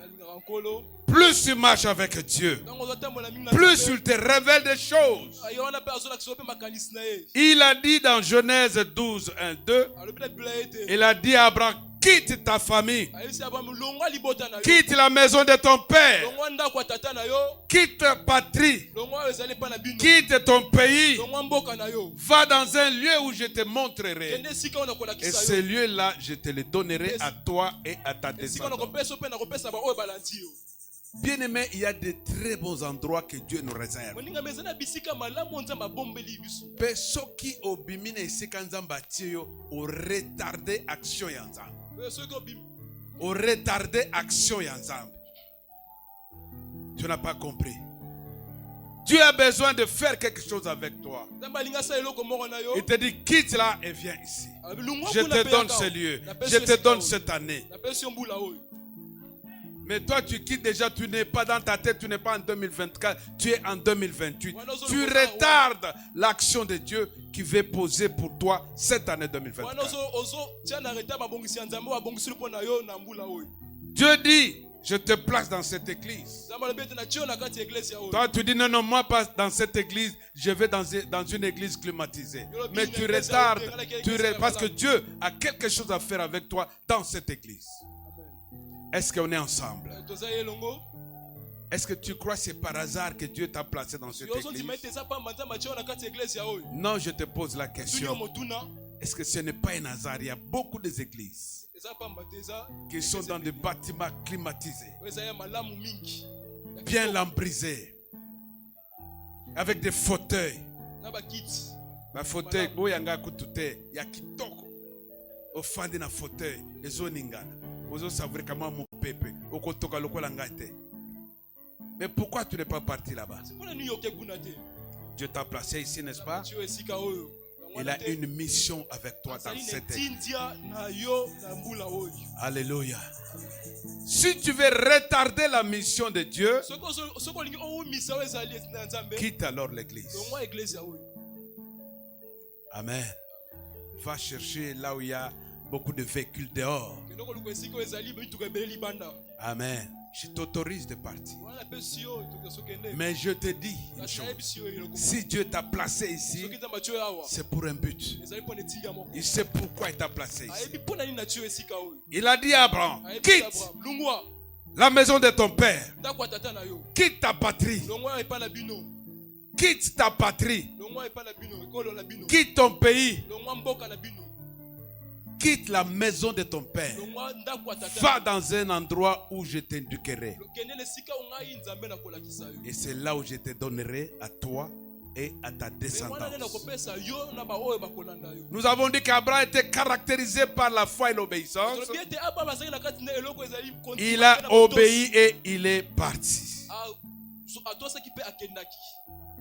Plus tu marches avec Dieu, plus il te révèle des choses. Il a dit dans Genèse 12, 1, 2, il a dit à Abraham, quitte ta famille, quitte la maison de ton père, quitte ta patrie, quitte ton pays, va dans un lieu où je te montrerai. Et ce lieu-là, je te le donnerai à toi et à ta descendance. Bien aimé, il y a de très bons endroits que Dieu nous réserve. Personne qui obimine ici quand Zambatio au retardé action ensemble. Au retardé action ensemble. Tu n'as pas compris. Dieu a besoin de faire quelque chose avec toi. Il te dit quitte là et viens ici. Je te donne ce lieu. Je te donne cette année. Mais toi, tu quittes déjà, tu n'es pas dans ta tête, tu n'es pas en 2024, tu es en 2028. Tu retardes l'action de Dieu qui veut poser pour toi cette année 2024. Dieu dit, je te place dans cette église. Toi, tu dis, non, moi pas dans cette église, je vais dans une église climatisée. Mais tu retardes, parce que Dieu a quelque chose à faire avec toi dans cette église. Est-ce qu'on est ensemble? Est-ce que tu crois que c'est par hasard que Dieu t'a placé dans cette église? Non, je te pose la question. Est-ce que ce n'est pas un hasard? Il y a beaucoup d'églises qui sont dans des bâtiments climatisés, bien lambrisés, avec des fauteuils. Les fauteuils, il y a kitoko. Au fond de la fauteuil, les oningana. Mais pourquoi tu n'es pas parti là-bas? Dieu t'a placé ici, n'est-ce pas? Il a une mission avec toi dans cette église. Alléluia. Si tu veux retarder la mission de Dieu, quitte alors l'église. Amen. Va chercher là où il y a beaucoup de véhicules dehors. Amen. je t'autorise de partir. wana pe sio tokesokende Mais je te dis une kasi chose. nayebi sio eloko Si Dieu t'a placé ici, soki nzambe atio awa c'est pour un but. ezali mpona etika moko Il sait pourquoi il t'a placé ici. ayebi mpona nini natio esika oyo Il a dit à Abraham, ayebi quitte abraham lungwa la maison de ton père, ndako ya tata na yo quitte ta patrie, longwa epai na bino quitte ta patrie, longwa epai na bino ekolo na bino quitte ton pays, longwa mboka na bino quitte la maison de ton père. longwa ndako ya tata Va dans un endroit où je t'indiquerai. kende esika o ngai nzambe nakolakisa yo Et c'est là où je te donnerai à toi et à ta me wana nde descendance. nakopesa yo na baoyo bakolanda yo Nous avons dit qu'Abraham était caractérisé par la foi et l'obéissance. tolobi ete abraham azali na kati na eloko ezali Il a obéi et il est parti. atosaki mpe akendaki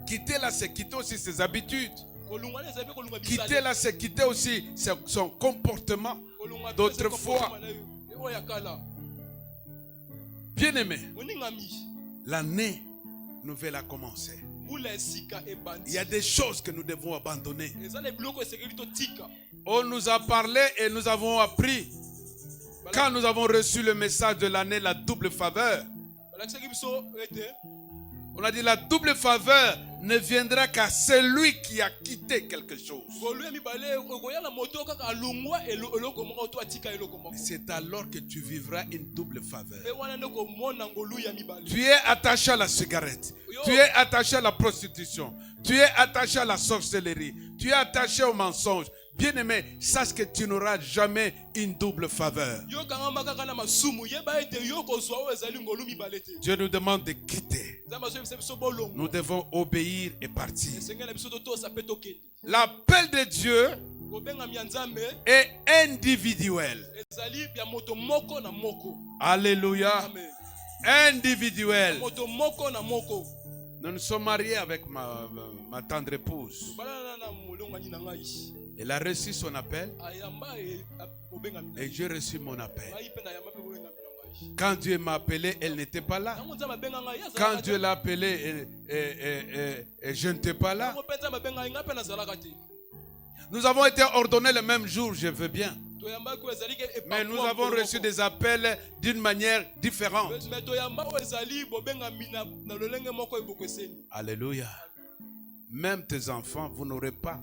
Quitter là, c'est quitter aussi ses habitudes. kolungwana ezali mpe kolunga Quitter là, c'est quitter aussi son comportement. kolunga d'autrefois. oyo ya kala Bien-aimé, moningami l'année nouvelle a commencé. mbula esika ebandi Il y a des choses que nous devons abandonner. eza na biloko esengeli totika On nous a parlé et nous avons appris. Quand nous avons reçu le message de l'année, la double faveur, balakisaki biso ete on a dit la double faveur ne viendra qu'à celui qui a quitté quelque chose. ngolu ya mibale okoya na moto kaka alungwa eloko moko to atika eloko moko C'est alors que tu vivras une double faveur. mpe wana nde komona ngolu ya mibale Tu es attaché à la cigarette. Tu es attaché à la prostitution. Tu es attaché à la sorcellerie. Tu es attaché au mensonge. Bien-aimé, sache que tu n'auras jamais une double faveur. yo kangama kaka na masumu yeba ete yo kozwa oyo ezali ngolu mibale te Dieu nous demande de quitter. nzambe azoyebisa biso bolongo Nous devons obéir et partir. esengeli na biso totosa mpe tokende L'appel de Dieu kobengami ya nzambe est individuel. ezali ya moto moko na moko Alléluia. amen Individuel. moto moko na moko Nous nous sommes mariés avec ma tendre épouse. balana na molongani na ngai Elle a reçu son appel ayamba kobengami na et j'ai reçu mon appel. ngai mpe nayamba mpe kobengami na ngai Quand Dieu m'a appelé, elle n'était pas là. ntango nzambe abenga ngai Quand Dieu l'a appelé, et je n'étais pas là. ntango mpe nzambe abenga ngai ngai mpe nazalaka te Nous avons été ordonnés le même jour, je veux bien. toyambaki oyo ezali ke Mais nous avons reçu des appels d'une manière différente. mais toyamba oyo ezali bobengami na lolenge moko eboko eseni Alléluia. Même tes enfants, vous n'aurez pas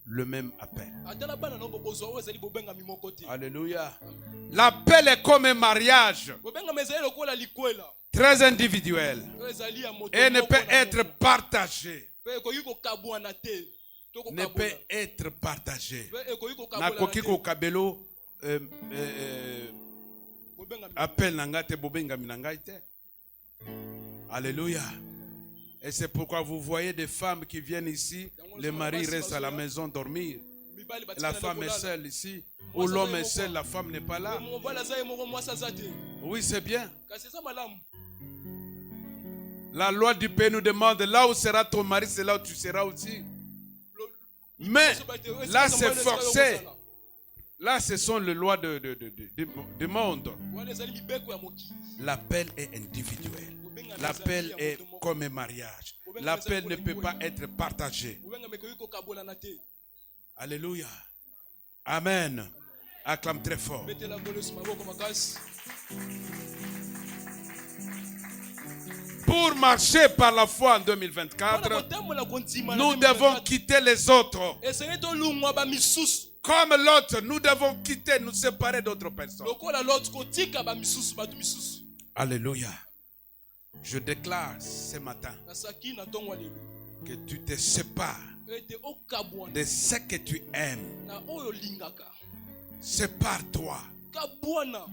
le même appel. ata na bana no bozwa oyo ezali bobengami moko te Alléluia. L'appel est comme un mariage, bobengami ezali lokola likwela très individuel, oyo ezali ya moto et ne moko peut na être moko. partagé. Mpe ekoki kokabwana te to Ne kokabwana peut être partagé. mpe ekoki kokabwana Nakoki ko kabelo bobengami appel nanga te bobengami nanga te. Alléluia. Et c'est pourquoi vous voyez des femmes qui viennent ici, le mari reste à la maison dormir. mibali La femme est seule ici. Ou l'homme est seul, la femme n'est pas là. mobali aza ye moko mwasi aza te Oui, c'est bien. kasi eza malamu La loi du pays nous demande là où sera ton mari, c'est là où tu seras aussi. Mais là, c'est forcé. Là, ce sont les lois du monde. wana ezali mibeko ya mokili L'appel est individuel. L'appel est comme un mariage. L'appel ne peut pas être partagé. bobengami ekoki kokabwanana te Alléluia. Amen. Acclame très fort. betela ngolo esi maboko makasi Pour marcher par la foi en mpona 2024, kotambola kondima nous devons quitter les autres. esengeli tolungwa bamisusu Comme l'autre, nous devons quitter, nous séparer d'autres personnes. lokola lote kotika bamisusu bato misusu Alléluia. Je déclare ce matin nasaki na ntongo ya lelo que tu te sépares ete okabwana de ce que tu aimes. na oyo olingaka Sépare-toi kabwana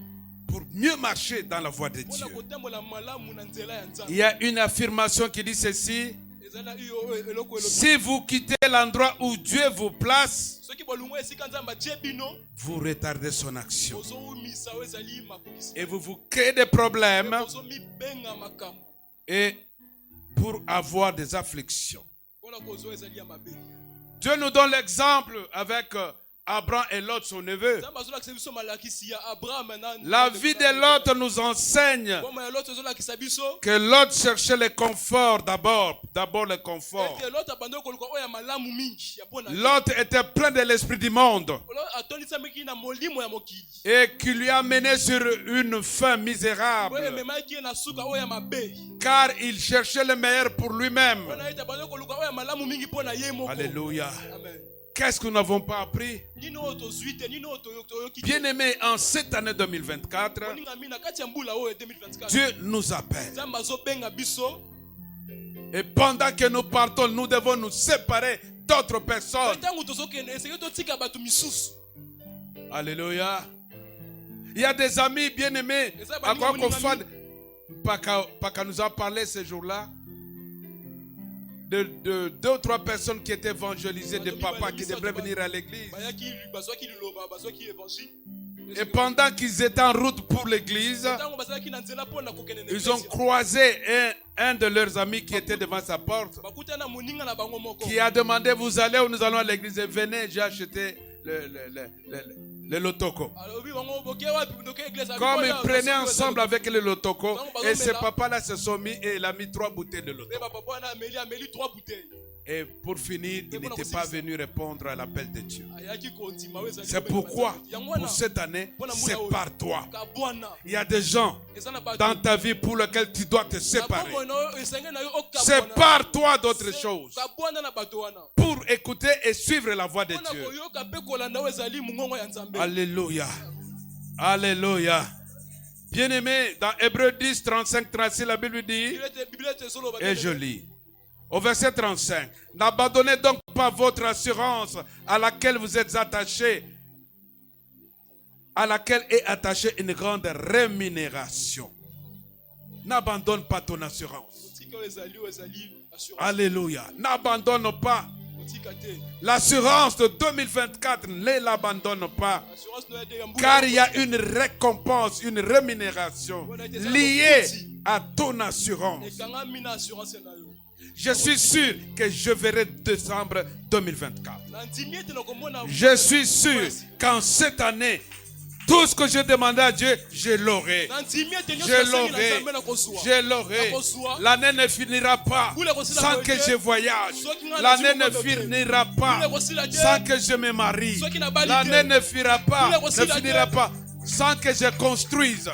pour mieux marcher dans la voie de mpona Dieu. kotambola malamu na nzela ya Il nzambe y a une affirmation qui dit ceci. eza na iyo oyo eloko elobi Si vous quittez l'endroit où Dieu vous place, soki bolungwa esika nzambe atie bino vous retardez son action. bozowumisa oyo ezali makokisi Et vous vous créez des problèmes bozomibenga makambo et pour avoir des afflictions. mpona kozwa ezali ya mabe Dieu nous donne l'exemple avec Abraham et Lot, son neveu. nzambe azolakisa biso malakisi ya abraham La vie de Lot nous enseigne boma ya loto ezolakisa biso que Lot cherchait le confort d'abord le confort. ete loto abandaki koluka oyo ya malamu mingi ya mpona Lot était plein de l'esprit du monde. atondisami na molimo ya mokili. et qui lui a mené sur une fin misérable, Oyo ememaki ye na suka oyo ya mabe. car il cherchait le meilleur pour lui-même. Wana ete bando koluka oyo ya malamu mingi mpo na ye moko. Alléluia. Amen. Qu'est-ce que nous n'avons pas appris? Nini oyo tozwi te, nini oyo toyoki te. Bien-aimés, en cette année 2024, Oninga mina kati ya mbula oyo 2024. Dieu nous appelle. Nzambe azobenga biso. Et pendant que nous partons, nous devons nous séparer d'autres personnes. Ntango tozokende esengeli totika bato misusu. Alléluia. Il y a des amis bien-aimés. À quoi qu'on fasse, Paka nous a parlé ce jour-là de 2 ou 3 personnes qui étaient évangélisées, de papas qui devraient venir à l'église. Et pendant qu'ils étaient en route pour l'église, ils ont croisé un de leurs amis qui était devant sa porte, qui a demandé: vous allez où? Nous allons à l'église. Et venez, j'ai acheté le lotoko. Comme ils prenaient ensemble avec le lotoko, et ces papas-là se sont mis et il a mis 3 bouteilles de lotoko. Et pour finir, il n'était pas venu répondre à l'appel de Dieu. C'est pourquoi, pour cette année, sépare-toi. Il y a des gens dans ta vie pour lesquels tu dois te séparer. Sépare-toi d'autres choses pour écouter et suivre la voix de Dieu. Alléluia. Alléluia. Bien-aimé, dans Hébreux 10, 35, 36, la Bible dit, et je lis, au verset 35, n'abandonnez donc pas votre assurance à laquelle vous êtes attachés, à laquelle est attachée une grande rémunération. N'abandonne pas ton assurance. Alléluia. N'abandonne pas. L'assurance de 2024, ne l'abandonne pas. Car il y a une récompense, une rémunération liée à ton assurance. Je suis sûr que je verrai décembre 2024. Je suis sûr qu'en cette année, tout ce que je demandais à Dieu, je l'aurai. Je l'aurai. Je l'aurai. L'année ne finira pas sans que je voyage. L'année ne finira pas sans que je me marie. L'année ne finira pas sans que je construise.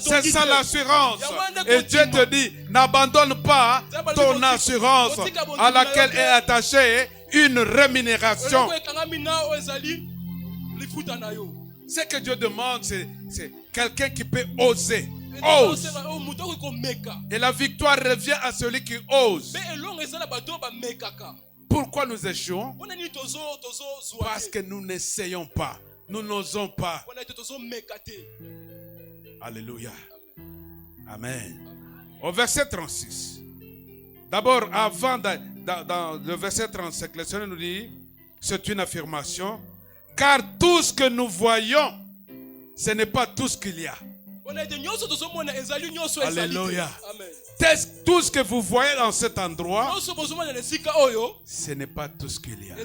C'est ça l'assurance. Et Dieu te dit, n'abandonne pas ton assurance à laquelle est attachée une rémunération. Ce que Dieu demande, c'est quelqu'un qui peut oser. Ose. Et la victoire revient à celui qui ose. Pourquoi nous échouons? Parce que nous n'essayons pas. Nous n'osons pas. Alléluia. Amen. Au verset 36. D'abord, avant, dans le verset 35, le Seigneur nous dit, c'est une affirmation. Car tout ce que nous voyons, ce n'est pas tout ce qu'il y a. Alléluia. Tout ce que vous voyez dans cet endroit, ce n'est pas tout ce qu'il y a.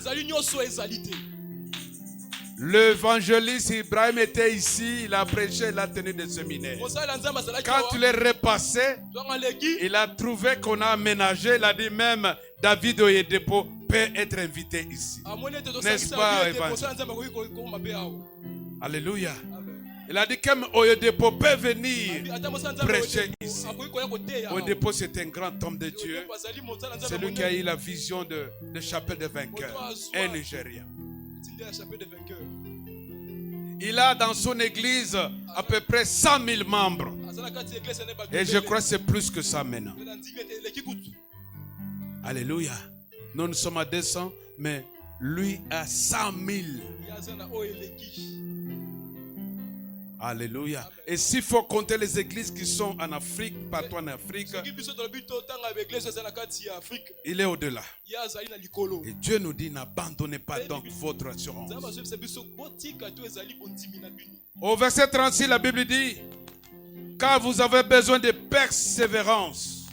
L'évangéliste Ibrahim était ici, il a prêché, il a tenu des séminaires. Quand il est repassé, il a trouvé qu'on a aménagé, il a dit même David Oyedepo peut être invité ici. N'est-ce pas, évangéliste? Alléluia. Il a dit comme Oyedepo peut venir prêcher ici. Oyedepo, c'est un grand homme de Dieu. C'est lui qui a eu la vision de chapelle des vainqueurs, un Nigérien. Il a dans son église à peu près 100 000 membres. Et je crois que c'est plus que ça maintenant. Alléluia. Nous sommes à 200, mais lui a 100 000. Alléluia. Et s'il faut compter les églises qui sont en Afrique, partout en Afrique, il est au-delà. Et Dieu nous dit, n'abandonnez pas donc votre assurance. Au verset 36, la Bible dit, car vous avez besoin de persévérance,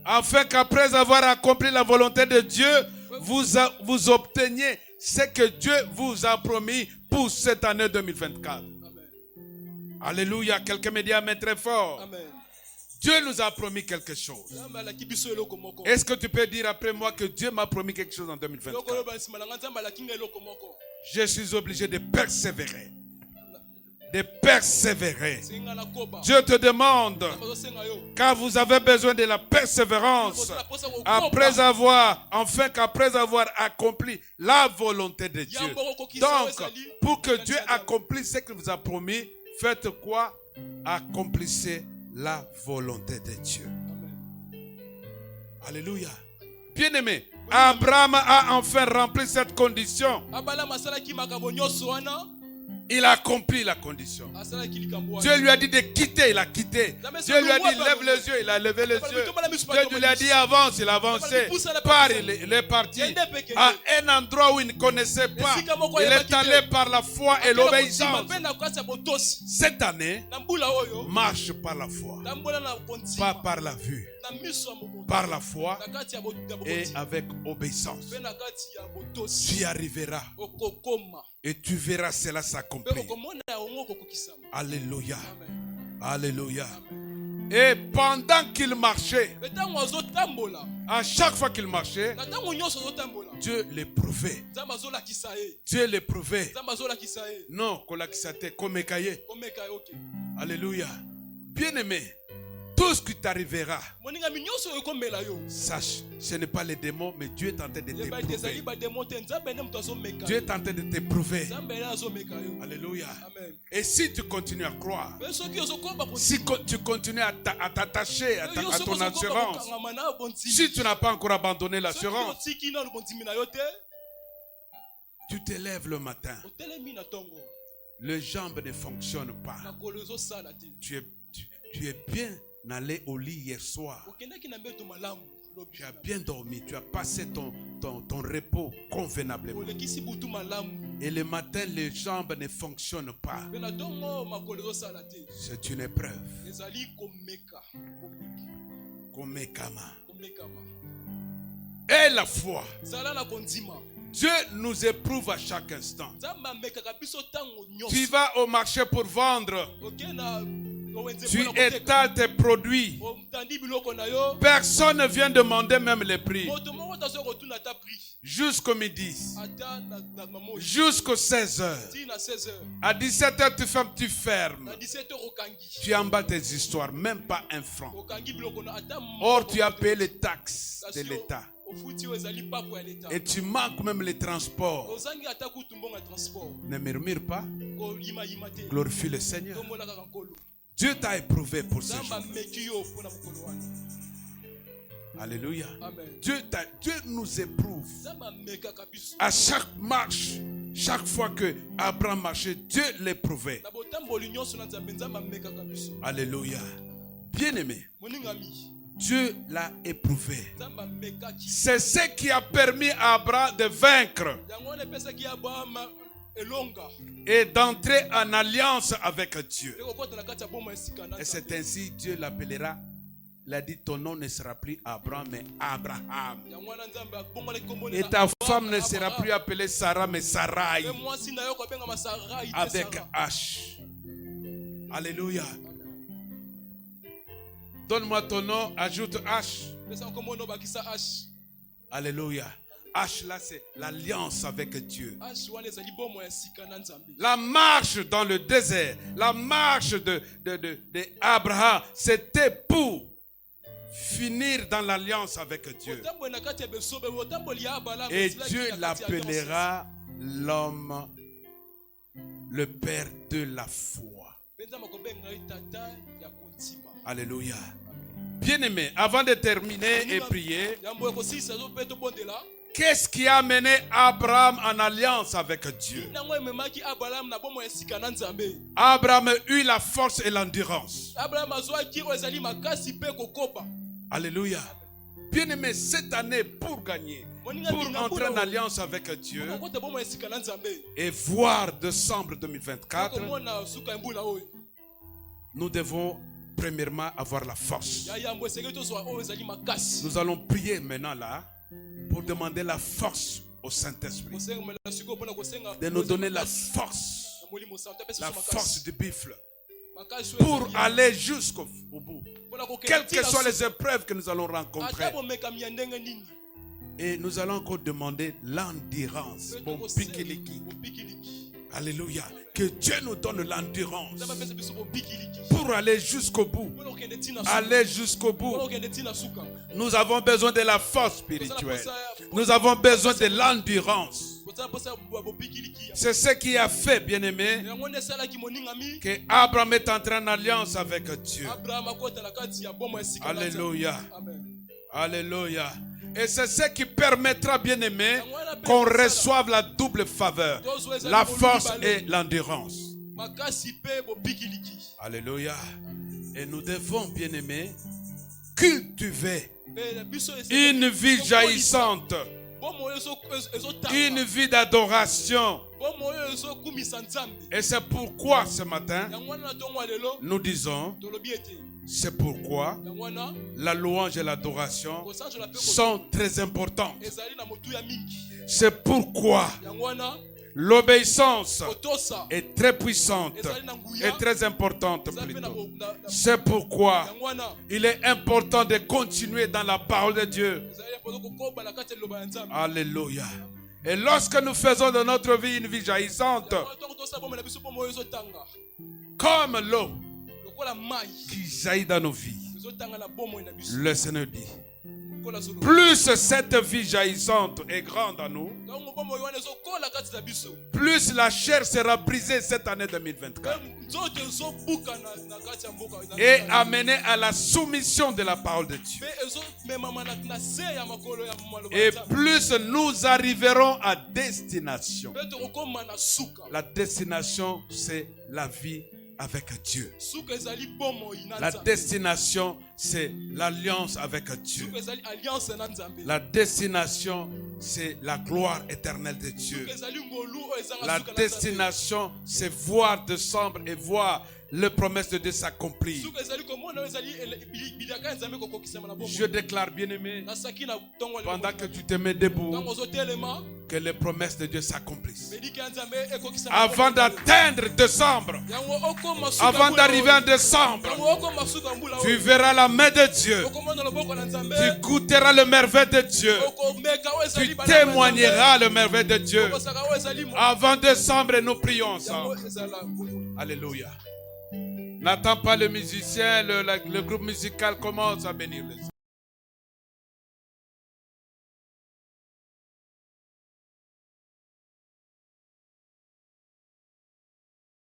afin qu'après avoir accompli la volonté de Dieu, vous obteniez ce que Dieu vous a promis pour cette année 2024. Amen. Alléluia. Quelqu'un me dit amen très fort. Amen. Dieu nous a promis quelque chose. Nzambe alaki biso eloko moko. Est-ce que tu peux dire après moi que Dieu m'a promis quelque chose en 2024? Eloko oyo bansima na nga Nzambe alaki nga eloko moko. Je suis obligé de persévérer. De persévérer. Singa na koba. Dieu te demande, Bazosenga yo. car vous avez besoin de la persévérance, après avoir accompli la volonté de Dieu. Donc, pour que Dieu accomplisse ce qu'il vous a promis, faites quoi? Accomplissez la volonté de Dieu. Alléluia. Bien-aimé, Abraham a enfin rempli cette condition. Il a accompli la condition. Dieu lui a dit de quitter, il a quitté. Dieu lui a dit lève les yeux, il a levé les yeux. Dieu lui a dit avance, il a avancé. Part, il est parti à un endroit où il ne connaissait pas. Il est allé par la foi et l'obéissance. Cette année, marche par la foi, pas par la vue. Par la foi et avec obéissance, tu y arriveras et tu verras cela s'accomplir. Alléluia. Alléluia. Et pendant qu'il marchait, à chaque fois qu'il marchait, Dieu l'éprouvait. Dieu l'éprouvait. Non, alléluia. Bien-aimé, tout ce qui t'arrivera, sache, ce n'est pas les démons, mais Dieu est en train de t'éprouver. Dieu est en train de t'éprouver. Alléluia. Et si tu continues à croire, si tu continues à t'attacher à ton assurance, si tu n'as pas encore abandonné l'assurance, tu te lèves le matin, les jambes ne fonctionnent pas. Tu es bien allé au lit hier soir. Tu as bien dormi, tu as passé ton repos convenablement. Et le matin, les jambes ne fonctionnent pas. C'est une épreuve. Et la foi. Dieu nous éprouve à chaque instant. Tu vas au marché pour vendre. Tu étales tes produits. Personne ne vient demander même les prix. Jusqu'au midi. Jusqu'au 16h. À 17h, tu fermes. Tu emballes tes histoires. Même pas un franc. Or, tu as payé les taxes de l'État. Et tu manques même les transports. Ne murmure pas. Glorifie le Seigneur. Dieu t'a éprouvé pour ce jour. Alléluia. Dieu nous éprouve. À chaque marche, chaque fois que Abraham marchait, Dieu l'éprouvait. Alléluia. Bien-aimé, Dieu l'a éprouvé. C'est ce qui a permis à Abraham de vaincre et d'entrer en alliance avec Dieu. Et c'est ainsi Dieu l'appellera. Il a dit ton nom ne sera plus Abraham mais Abraham. Et ta femme ne sera plus appelée Sarah mais Sarai. Avec H. Alléluia. Donne-moi ton nom, ajoute H. Alléluia. H là, c'est l'alliance avec Dieu. La marche dans le désert, la marche de Abraham, c'était pour finir dans l'alliance avec Dieu. Et Dieu l'appellera l'homme, le père de la foi. Alléluia. Bien-aimé, avant de terminer et prier, qu'est-ce qui a mené Abraham en alliance avec Dieu? Abraham eut la force et l'endurance. Alléluia. Bien-aimé, cette année, pour gagner, pour entrer en alliance avec Dieu et voir décembre 2024, nous devons premièrement avoir la force. Nous allons prier maintenant là pour demander la force au Saint-Esprit de nous donner la force du buffle pour aller jusqu'au bout. Quelles que soient les épreuves que nous allons rencontrer. Et nous allons encore demander l'endurance. Bon pikiliki. Alléluia. Que Dieu nous donne l'endurance pour aller jusqu'au bout. Aller jusqu'au bout. Nous avons besoin de la force spirituelle. Nous avons besoin de l'endurance. C'est ce qui a fait, bien-aimé, que Abraham est entré en alliance avec Dieu. Alléluia. Alléluia. Et c'est ce qui permettra, bien-aimé, qu'on reçoive la double faveur, la force et l'endurance. Alléluia. Et nous devons, bien-aimé, cultiver une vie jaillissante, une vie d'adoration. Et c'est pourquoi ce matin, nous disons, c'est pourquoi la louange et l'adoration sont très importantes. C'est pourquoi l'obéissance est très puissante et très importante plutôt. C'est pourquoi il est important de continuer dans la parole de Dieu. Alléluia. Et lorsque nous faisons de notre vie une vie jaillissante, comme l'eau qui jaillit dans nos vies, le Seigneur dit, plus cette vie jaillissante est grande en nous, plus la chair sera brisée cette année 2024 et amenée à la soumission de la parole de Dieu. Et plus nous arriverons à destination. La destination, c'est la vie avec Dieu. La destination, c'est l'alliance avec Dieu. La destination, c'est la gloire éternelle de Dieu. La destination, c'est voir décembre et voir les promesses de Dieu s'accomplir. Je déclare, bien-aimé, pendant que tu te mets debout, que les promesses de Dieu s'accomplissent. Avant d'atteindre décembre, avant d'arriver en décembre, tu verras la main de Dieu. Tu goûteras le merveille de Dieu. Tu témoigneras le merveille de Dieu. Avant décembre, nous prions ensemble. Alléluia. N'attends pas le musicien, le groupe musical commence à bénir les